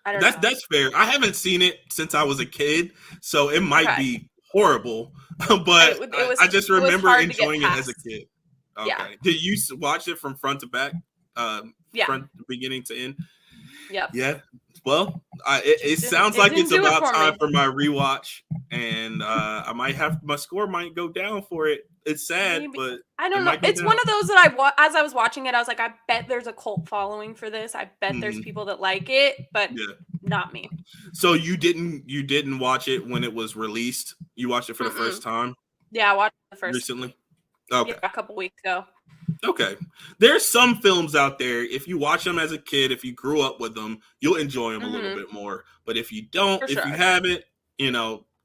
that's fair. I haven't seen it since I was a kid, so it might be horrible. But I just remember enjoying it as a kid. Okay, yeah. Did you watch it from front to back? Front beginning to end. Yeah. Well, it sounds like it's about time for my rewatch, and my score might go down for it. It's sad, but I don't know. It's one of those that as I was watching it, I was like, I bet there's a cult following for this. I bet there's people that like it, but not me. So you didn't watch it when it was released? You watched it for the first time? Yeah, I watched it the first recently. Okay, a couple weeks ago. Okay. There's some films out there, if you watch them as a kid, if you grew up with them, you'll enjoy them a little bit more. But if you don't, you haven't,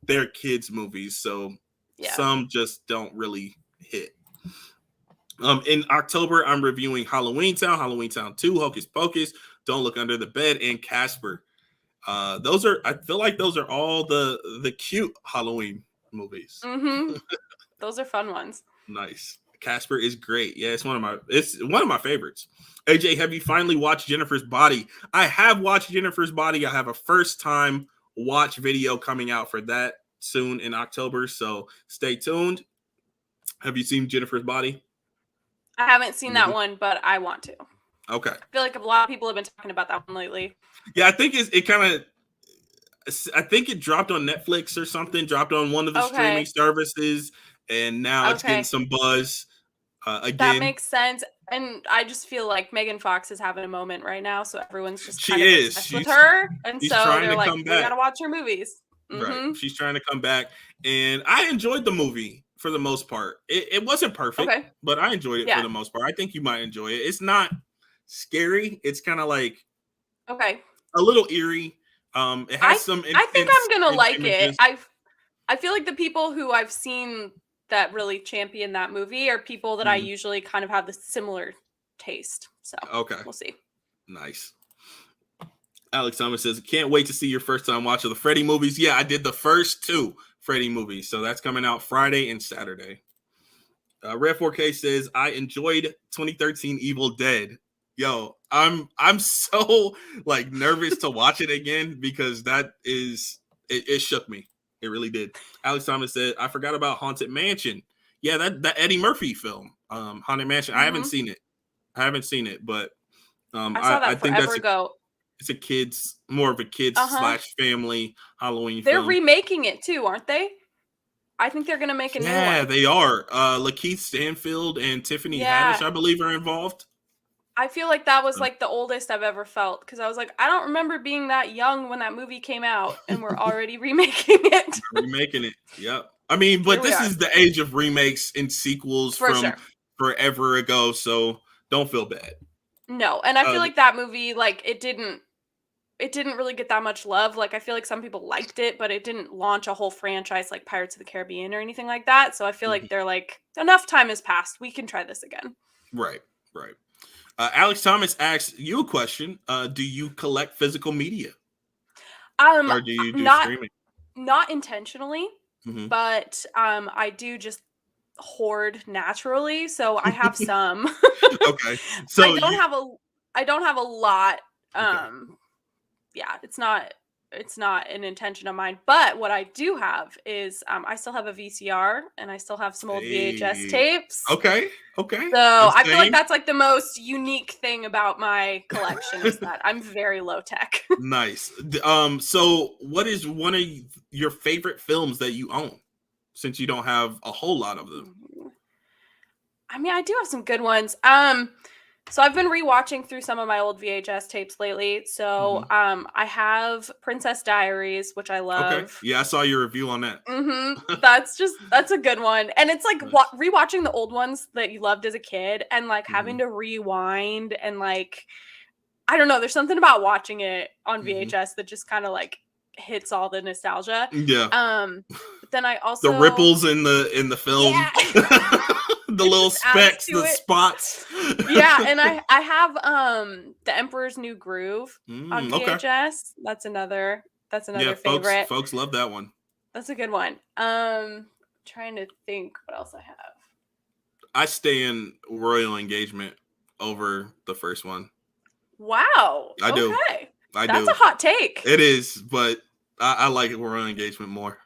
they're kids' movies. So some just don't really hit. In October, I'm reviewing Halloween Town 2, Hocus Pocus, Don't Look Under the Bed, and Casper. I feel like those are all the cute Halloween movies. Those are fun ones. Nice. Casper is great. Yeah, it's one of my favorites. AJ, have you finally watched Jennifer's Body? I have watched Jennifer's Body. I have a first time watch video coming out for that soon in October, so stay tuned. Have you seen Jennifer's Body? I haven't seen that one, but I want to. Okay. I feel like a lot of people have been talking about that one lately. Yeah, I think I think it dropped on Netflix or something, dropped on one of the streaming services, and now it's getting some buzz again. That makes sense. And I just feel like Megan Fox is having a moment right now, so everyone's just obsessed with her. And so they're like, we gotta watch her movies. Right. She's trying to come back. And I enjoyed the movie for the most part. It wasn't perfect, but I enjoyed it for the most part. I think you might enjoy it. It's not scary. It's kind of like a little eerie. It has some. I think I'm gonna like it. I feel like the people who I've seen that really champion that movie are people that I usually kind of have the similar taste. So we'll see. Nice. Alex Thomas says, can't wait to see your first time watch of the Freddy movies. Yeah, I did the first 2 Freddy movies. So that's coming out Friday and Saturday. Red 4K says, I enjoyed 2013 Evil Dead. Yo, I'm so like nervous to watch it again because that is it shook me. It really did. Alex Thomas said, I forgot about Haunted Mansion. Yeah, that Eddie Murphy film, Haunted Mansion. I haven't seen it, but I saw that I think forever ago. It's more of a kids / family Halloween They're film. remaking it too, aren't they? I think they're gonna make a new one. Yeah, they are. Lakeith Stanfield and Tiffany Haddish, I believe, are involved. I feel like that was like the oldest I've ever felt because I was like, I don't remember being that young when that movie came out, and we're already remaking it. Remaking it, yep. I mean, but this is the age of remakes and sequels from forever ago, so don't feel bad. No, and I feel like that movie, like it didn't really get that much love. Like I feel like some people liked it, but it didn't launch a whole franchise like Pirates of the Caribbean or anything like that. So I feel like they're like, enough time has passed. We can try this again. Right. Alex Thomas asks you a question. Do you collect physical media? Or do you do streaming? Not intentionally, but I do just hoard naturally. So I have some. Okay. So I don't have a lot. Yeah, it's not an intention of mine. But what I do have is I still have a VCR and I still have some old VHS tapes. Okay. So I feel like that's like the most unique thing about my collection is that I'm very low tech. Nice. So what is one of your favorite films that you own? Since you don't have a whole lot of them. I mean, I do have some good ones. So I've been rewatching through some of my old VHS tapes lately. So I have Princess Diaries, which I love. Okay. Yeah, I saw your review on that. That's a good one. And it's like rewatching the old ones that you loved as a kid and like having to rewind and like, I don't know, there's something about watching it on VHS that just kind of like hits all the nostalgia. Yeah. But then I also the ripples in the film. Yeah. The little specks, the spots. Yeah, and I have The Emperor's New Groove on VHS. Okay. That's another favorite. Folks love that one. That's a good one. Trying to think what else I have. I stay in Royal Engagement over the first one. Wow. I do. That's a hot take. It is, but I like Royal Engagement more.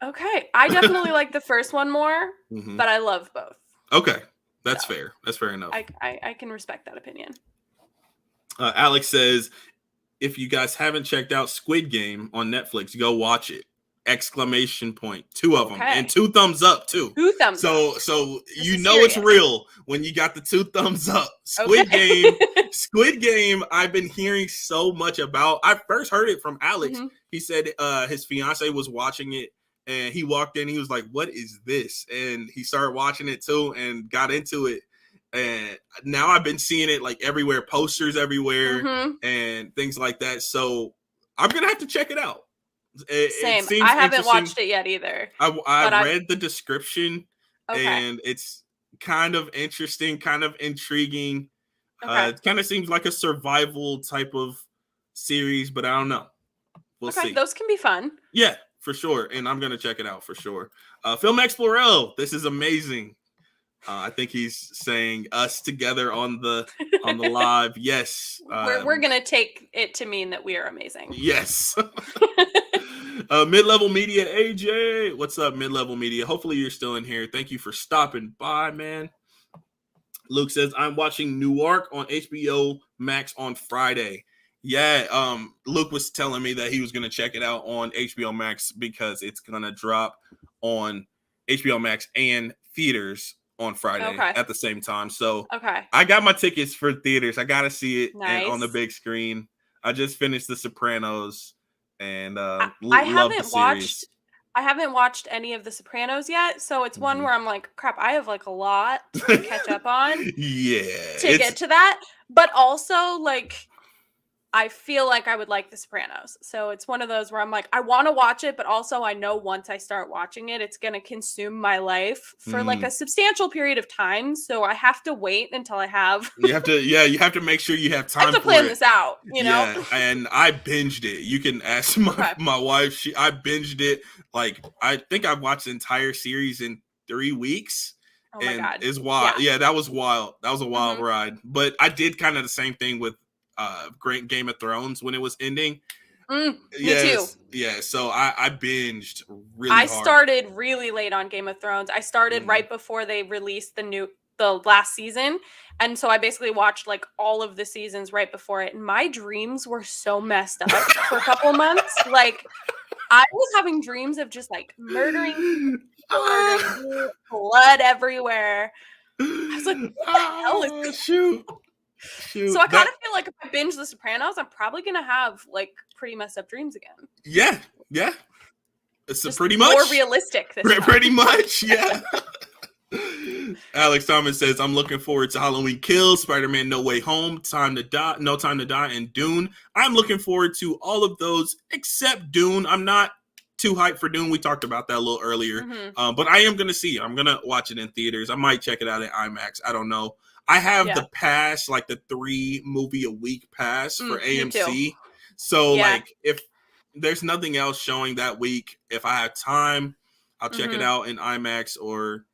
Okay. I definitely like the first one more, but I love both. Okay. That's fair. That's fair enough. I can respect that opinion. Alex says, if you guys haven't checked out Squid Game on Netflix, go watch it. ! 2 of them. And 2 thumbs up too. 2 thumbs up. So you know it's real when you got the 2 thumbs up. Squid Game, I've been hearing so much about. I first heard it from Alex. He said his fiance was watching it. And he walked in, he was like, what is this? And he started watching it too and got into it. And now I've been seeing it like everywhere, posters everywhere and things like that. So I'm going to have to check it out. Same. I haven't watched it yet either. I read the description and it's kind of interesting, kind of intriguing. It kind of seems like a survival type of series, but I don't know. We'll see. Those can be fun. Yeah. For sure, and I'm gonna check it out for sure. Film Explorel, this is amazing. I think he's saying us together on the live. Yes, we're gonna take it to mean that we are amazing. Yes. Mid-level Media, AJ, what's up, Mid-level Media? Hopefully you're still in here. Thank you for stopping by, man. Luke says I'm watching Newark on HBO Max on Friday. Yeah, Luke was telling me that he was going to check it out on HBO Max because it's going to drop on HBO Max and theaters on Friday at the same time. So I got my tickets for theaters. I got to see it on the big screen. I just finished The Sopranos and love the series. I haven't watched any of The Sopranos yet, so it's one where I'm like, crap, I have like a lot to catch up on. Yeah. To get to that. But also like I feel like I would like The Sopranos. So it's one of those where I'm like, I want to watch it, but also I know once I start watching it, it's going to consume my life for like a substantial period of time. So I have to wait until I have. You have to make sure you have time. I have to plan this out, you know? Yeah, and I binged it. You can ask my wife. I binged it. Like, I think I watched the entire series in 3 weeks. Oh my God. It's wild. Yeah, that was wild. That was a wild ride. But I did kind of the same thing with Great Game of Thrones when it was ending. Me too. Yeah, so I binged really hard. I started really late on Game of Thrones. I started right before they released the last season. And so I basically watched like all of the seasons right before it. And my dreams were so messed up for a couple of months. Like, I was having dreams of just like murdering blood everywhere. I was like, what the hell is this? Shoot. So I kind of feel like if I binge The Sopranos, I'm probably gonna have like pretty messed up dreams again. Yeah. It's just pretty much more realistic. Pretty much, yeah. Alex Thomas says, I'm looking forward to Halloween Kills, Spider-Man No Way Home, No Time to Die, and Dune. I'm looking forward to all of those except Dune. I'm not too hyped for Dune. We talked about that a little earlier. But I am going to see it. I'm going to watch it in theaters. I might check it out at IMAX. I don't know. I have the pass, like the 3 movie a week pass for AMC. So like if there's nothing else showing that week, if I have time, I'll check it out in IMAX or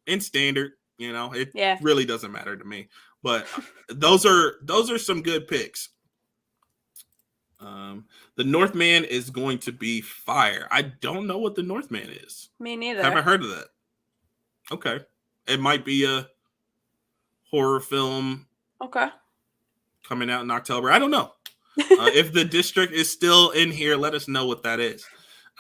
in standard. You know, it really doesn't matter to me. But those are some good picks. The Northman is going to be fire. I don't know what the Northman is. Me neither. Haven't heard of that. Okay. It might be a horror film. Okay. Coming out in October. I don't know. If the district is still in here, let us know what that is.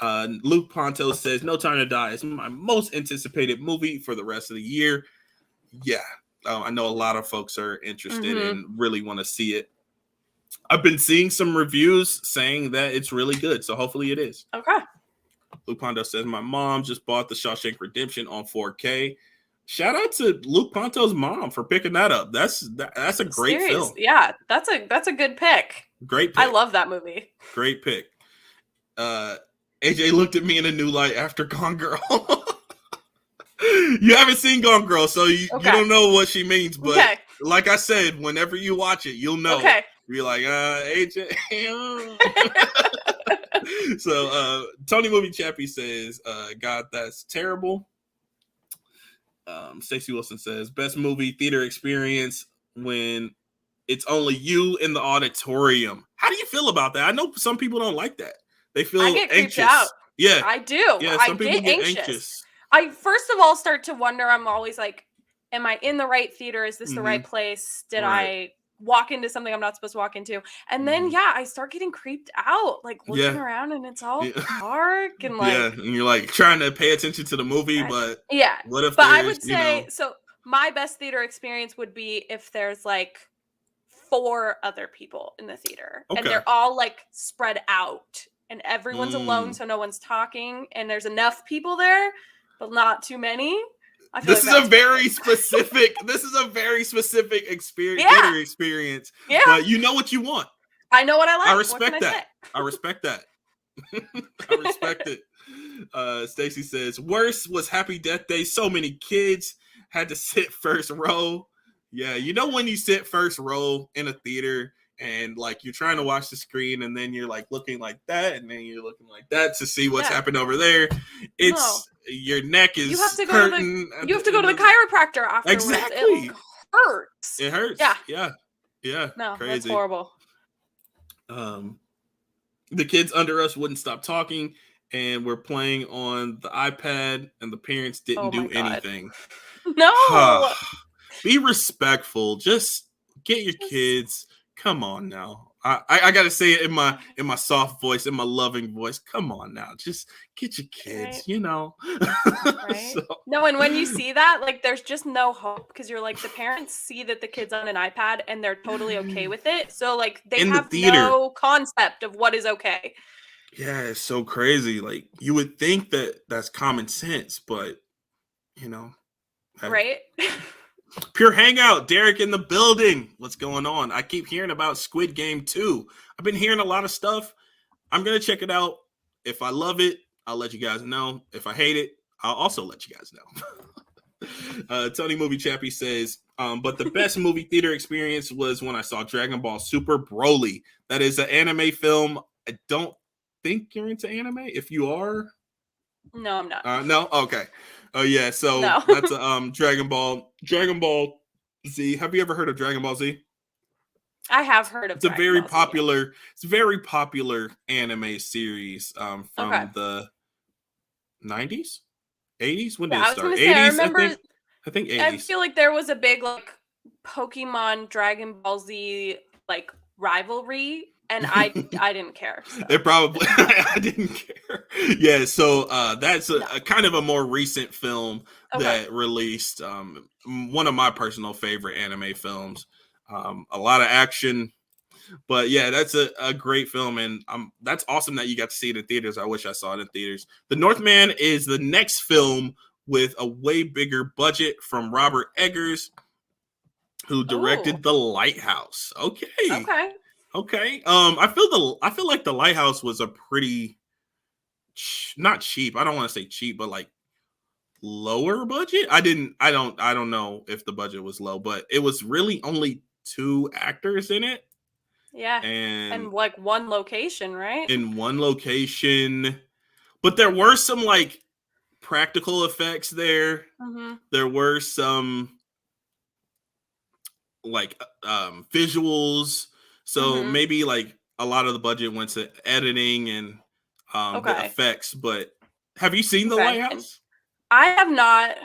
Luke Ponto says, No Time to Die is my most anticipated movie for the rest of the year. Yeah. I know a lot of folks are interested and really want to see it. I've been seeing some reviews saying that it's really good, so hopefully it is. Okay. Luke Ponto says, my mom just bought The Shawshank Redemption on 4K. Shout out to Luke Ponto's mom for picking that up. That's a great film. Yeah, that's a good pick. Great pick. I love that movie. Great pick. AJ looked at me in a new light after Gone Girl. You haven't seen Gone Girl, so you don't know what she means. But like I said, whenever you watch it, you'll know. Okay. Be like, AJ. So Tony Movie Chappie says, God, that's terrible. Stacey Wilson says, best movie theater experience when it's only you in the auditorium. How do you feel about that? I know some people don't like that. They feel anxious. Out. Yeah, I do. Yeah, some people get anxious. I first of all start to wonder. I'm always like, am I in the right theater? Is this the right place? Did I walk into something I'm not supposed to walk into? And then I start getting creeped out, like looking around, and it's all dark and like and you're like trying to pay attention to the movie, but what if? But I would say so. My best theater experience would be if there's like 4 other people in the theater, and they're all like spread out, and everyone's alone, so no one's talking, and there's enough people there, but not too many. This is a very specific. This is a very specific experience. Theater experience. Yeah, but you know what you want. I know what I like. I respect that. I respect that. I respect it. Stacy says, worst was Happy Death Day. So many kids had to sit first row. Yeah, you know when you sit first row in a theater and like you're trying to watch the screen and then you're like looking like that and then you're looking like that to see what's happened over there. It's your neck is hurting. You have to go to the chiropractor afterwards. Exactly. It hurts. It hurts. Yeah. No, crazy. That's horrible. The kids under us wouldn't stop talking and we're playing on the iPad and the parents didn't do anything. No. Be respectful. Just get your kids. Come on now. I gotta say it in my soft voice, in my loving voice. Come on now. Just get your kids, you know. Right? No, and when you see that, like there's just no hope because you're like the parents see that the kid's on an iPad and they're totally okay with it. So like they have no concept of what is okay. Yeah, it's so crazy. Like you would think that that's common sense, but you know. Right? Pure Hangout, Derek in the building. What's going on? I keep hearing about Squid Game 2. I've been hearing a lot of stuff. I'm going to check it out. If I love it, I'll let you guys know. If I hate it, I'll also let you guys know. Tony Movie Chappie says, but the best movie theater experience was when I saw Dragon Ball Super Broly. That is an anime film. I don't think you're into anime. If you are... No, I'm not. No? Okay. Oh, yeah. So No. that's a Dragon Ball Z. Have you ever heard of Dragon Ball Z? I have heard of It's a very popular. It's a very popular anime series from the 90s, 80s. When did it start? 80s. I remember. I think 80s. I feel like there was a big like Pokemon Dragon Ball Z like rivalry, and I didn't care. So. It probably I didn't care. Yeah, so that's a kind of a more recent film that released. One of my personal favorite anime films. A lot of action, but yeah, that's a great film, and that's awesome that you got to see it in theaters. I wish I saw it in theaters. The Northman is the next film with a way bigger budget from Robert Eggers, who directed The Lighthouse. Okay. I feel like The Lighthouse was a pretty not cheap. I don't want to say cheap, but like lower budget. I don't know if the budget was low, but it was really only 2 actors in it. Yeah. And like one location, right? In one location. But there were some like practical effects there. Mm-hmm. There were some like visuals. So maybe like a lot of the budget went to editing and the effects. But have you seen The Lighthouse? I have not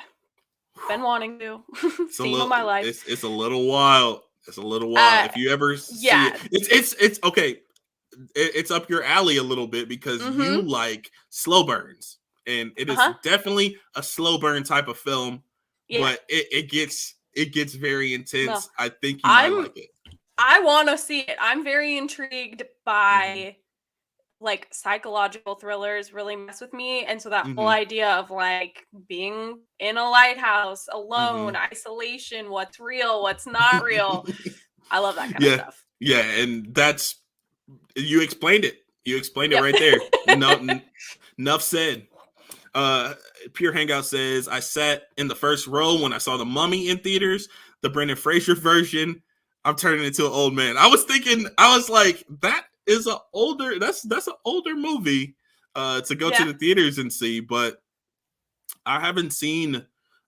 been wanting to. Seen all my life. It's a little wild. It's a little wild. If you ever see it, it's okay. It's up your alley a little bit because you like slow burns, and it is definitely a slow burn type of film. Yeah. But it gets very intense. No. I think you might like it. I want to see it. I'm very intrigued by like psychological thrillers. Really mess with me, and so that whole idea of like being in a lighthouse alone, isolation, what's real, what's not real. I love that kind of stuff. Yeah, and that's you explained it. You explained it right there. Enough said. Pure Hangout says, I sat in the first row when I saw The Mummy in theaters, the Brendan Fraser version. I'm turning into an old man. I was like, that is that's an older movie to go to the theaters and see, but I haven't seen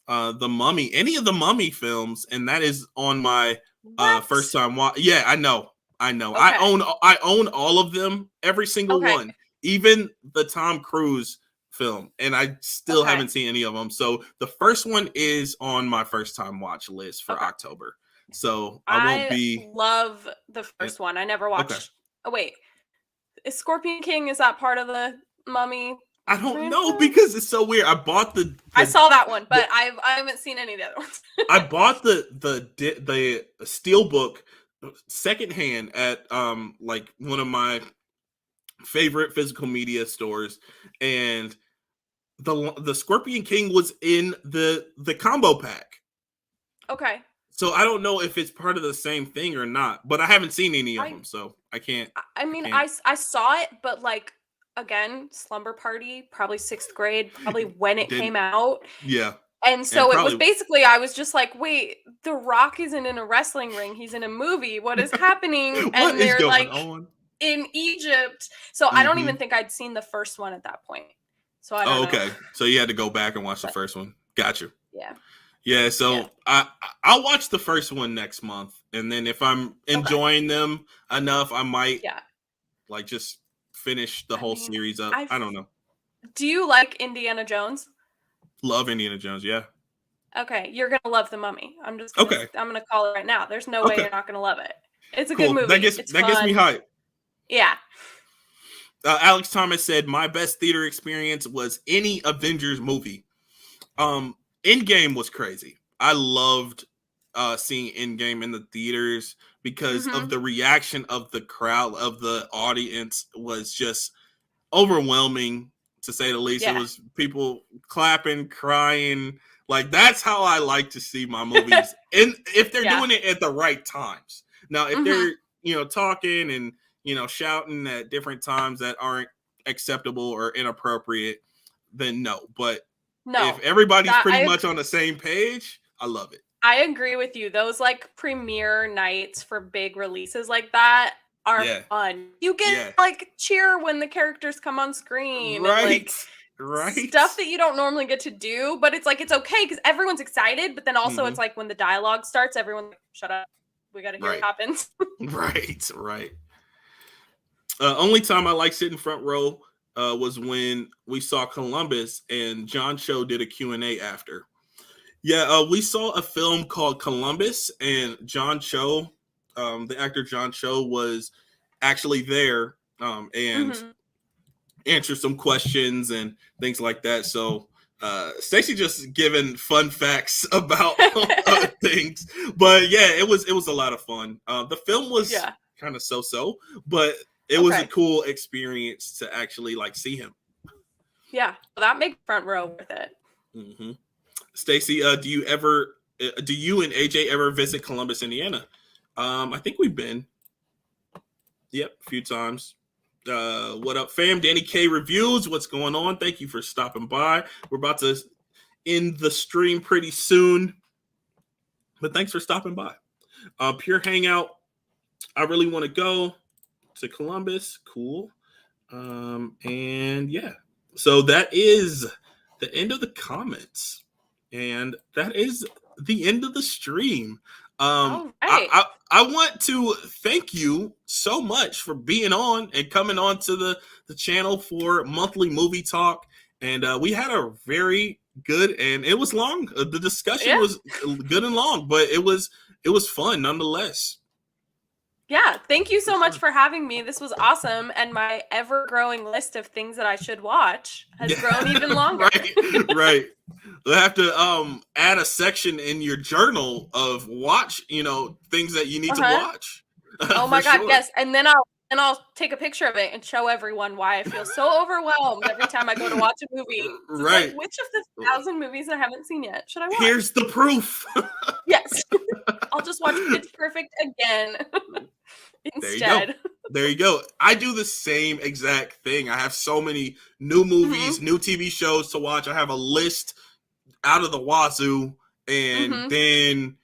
The Mummy, any of the Mummy films, and that is on my first time watch. Yeah, I know. Okay. I own all of them, every single one, even the Tom Cruise film, and I still haven't seen any of them. So the first one is on my first time watch list for October. So I love the first one. I never watched. Okay. Oh wait, is Scorpion King, is that part of the Mummy? I don't know because it's so weird. I bought I saw that one, but I haven't seen any of the other ones. I bought the steelbook secondhand at like one of my favorite physical media stores, and the Scorpion King was in the combo pack. Okay. So I don't know if it's part of the same thing or not, but I haven't seen any of them, so I can't. I saw it, but like again, slumber party, probably 6th grade, probably when it came out. Yeah. And so it was basically, I was just like, wait, The Rock isn't in a wrestling ring. He's in a movie. What is happening? And they're like in Egypt. So I don't even think I'd seen the first one at that point. So I don't know. Okay. So you had to go back and watch the first one. Got you. Yeah. Yeah. So I'll watch the first one next month. And then if I'm enjoying them enough, I might like just finish the whole series up. I don't know. Do you like Indiana Jones? Love Indiana Jones, yeah. Okay, you're gonna love The Mummy. I'm gonna call it right now. There's no way you're not gonna love it. It's a good movie. That gets me hyped. Yeah. Alex Thomas said, my best theater experience was any Avengers movie. Endgame was crazy. I loved seeing Endgame in the theaters because of the reaction of the crowd, of the audience was just overwhelming, to say the least. It was people clapping, crying, Like, that's how I like to see my movies. And if they're doing it at the right times. Now, if they're, talking and, shouting at different times that aren't acceptable or inappropriate, then no. But if everybody's pretty much on the same page, I love it. I agree with you. Those like premiere nights for big releases like that are fun. You get like cheer when the characters come on screen. Right. And, like, stuff that you don't normally get to do, but it's like it's okay because everyone's excited. But then also it's like when the dialogue starts, everyone's like, shut up. We gotta hear what happens. Right. Only time I like sitting front row was when we saw Columbus and John Cho did a Q&A after. Yeah, we saw a film called Columbus, and John Cho, the actor John Cho, was actually there and answered some questions and things like that. So Stacey just giving fun facts about things, but yeah, it was a lot of fun. The film was kind of so, but it was a cool experience to actually like see him. Yeah, that makes front row worth it. Stacey, do you and AJ ever visit Columbus, Indiana? I think we've been. Yep, a few times. What up, fam? Danny K Reviews. What's going on? Thank you for stopping by. We're about to end the stream pretty soon, but thanks for stopping by. Pure Hangout. I really want to go to Columbus. Cool. And yeah, so that is the end of the comments, and that is the end of the stream. I want to thank you so much for being on and coming on to the channel for monthly movie talk. And we had a very good, and it was long. The discussion was good and long, but it was fun nonetheless. Yeah, thank you so much for having me. This was awesome, and my ever-growing list of things that I should watch has grown even longer. Right. We'll have to add a section in your journal of things that you need to watch. Oh my God, yes. And then I'll take a picture of it and show everyone why I feel so overwhelmed every time I go to watch a movie. Right. Like, which of the 1,000 movies I haven't seen yet should I watch? Here's the proof. Yes. I'll just watch Pitch Perfect again instead. There you go. I do the same exact thing. I have so many new movies, new TV shows to watch. I have a list out of the wazoo, and then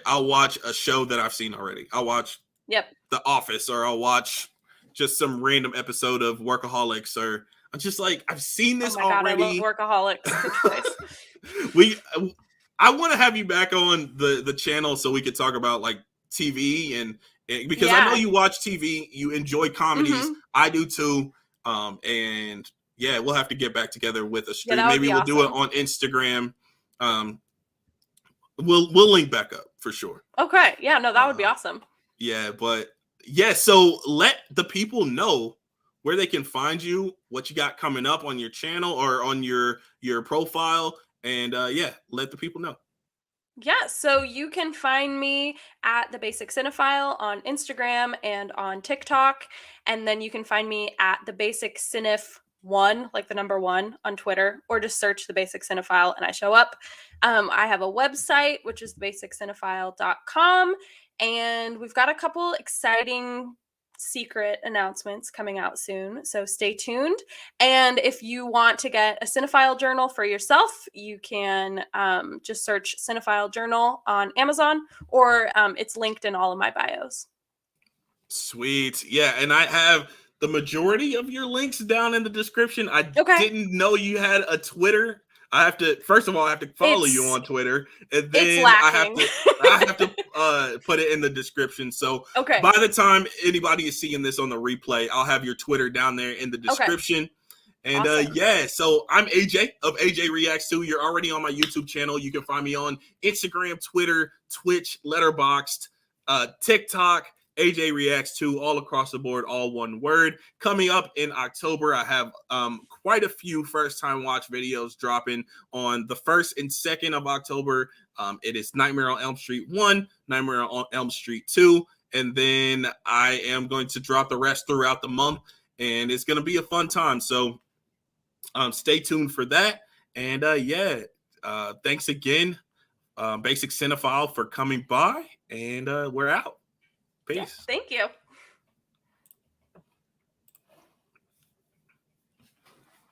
I'll watch a show that I've seen already. I'll watch The Office, or I'll watch just some random episode of Workaholics, or I'm just like, I've seen this already. God, I love Workaholics. I want to have you back on the channel so we could talk about like TV and because I know you watch TV, you enjoy comedies. I do too. And yeah, we'll have to get back together with a stream. Maybe we'll do it on Instagram. We'll link back up for sure. Okay. Yeah, no, that would be awesome. Yeah, but yeah, so let the people know where they can find you, what you got coming up on your channel or on your profile, and let the people know. Yeah, so you can find me at TheBasicCinephile on Instagram and on TikTok, and then you can find me at TheBasicCineph1, like the number 1, on Twitter, or just search TheBasicCinephile and I show up. I have a website, which is TheBasicCinephile.com, and we've got a couple exciting secret announcements coming out soon, so stay tuned. And if you want to get a Cinephile journal for yourself, you can just search Cinephile journal on Amazon, or it's linked in all of my bios. Sweet. Yeah, and I have the majority of your links down in the description. I didn't know you had a Twitter. First of all, I have to follow you on Twitter, and then I have to put it in the description. So by the time anybody is seeing this on the replay, I'll have your Twitter down there in the description. And awesome. So I'm AJ of AJREACTS2. You're already on my YouTube channel. You can find me on Instagram, Twitter, Twitch, Letterboxd, TikTok, AJREACTS2, all across the board, all one word. Coming up in October, I have quite a few first-time watch videos dropping on the 1st and 2nd of October. It is Nightmare on Elm Street 1, Nightmare on Elm Street 2, and then I am going to drop the rest throughout the month, and it's going to be a fun time. So stay tuned for that. And Thanks again, Basic Cinephile, for coming by, and we're out. Peace. Yeah, thank you.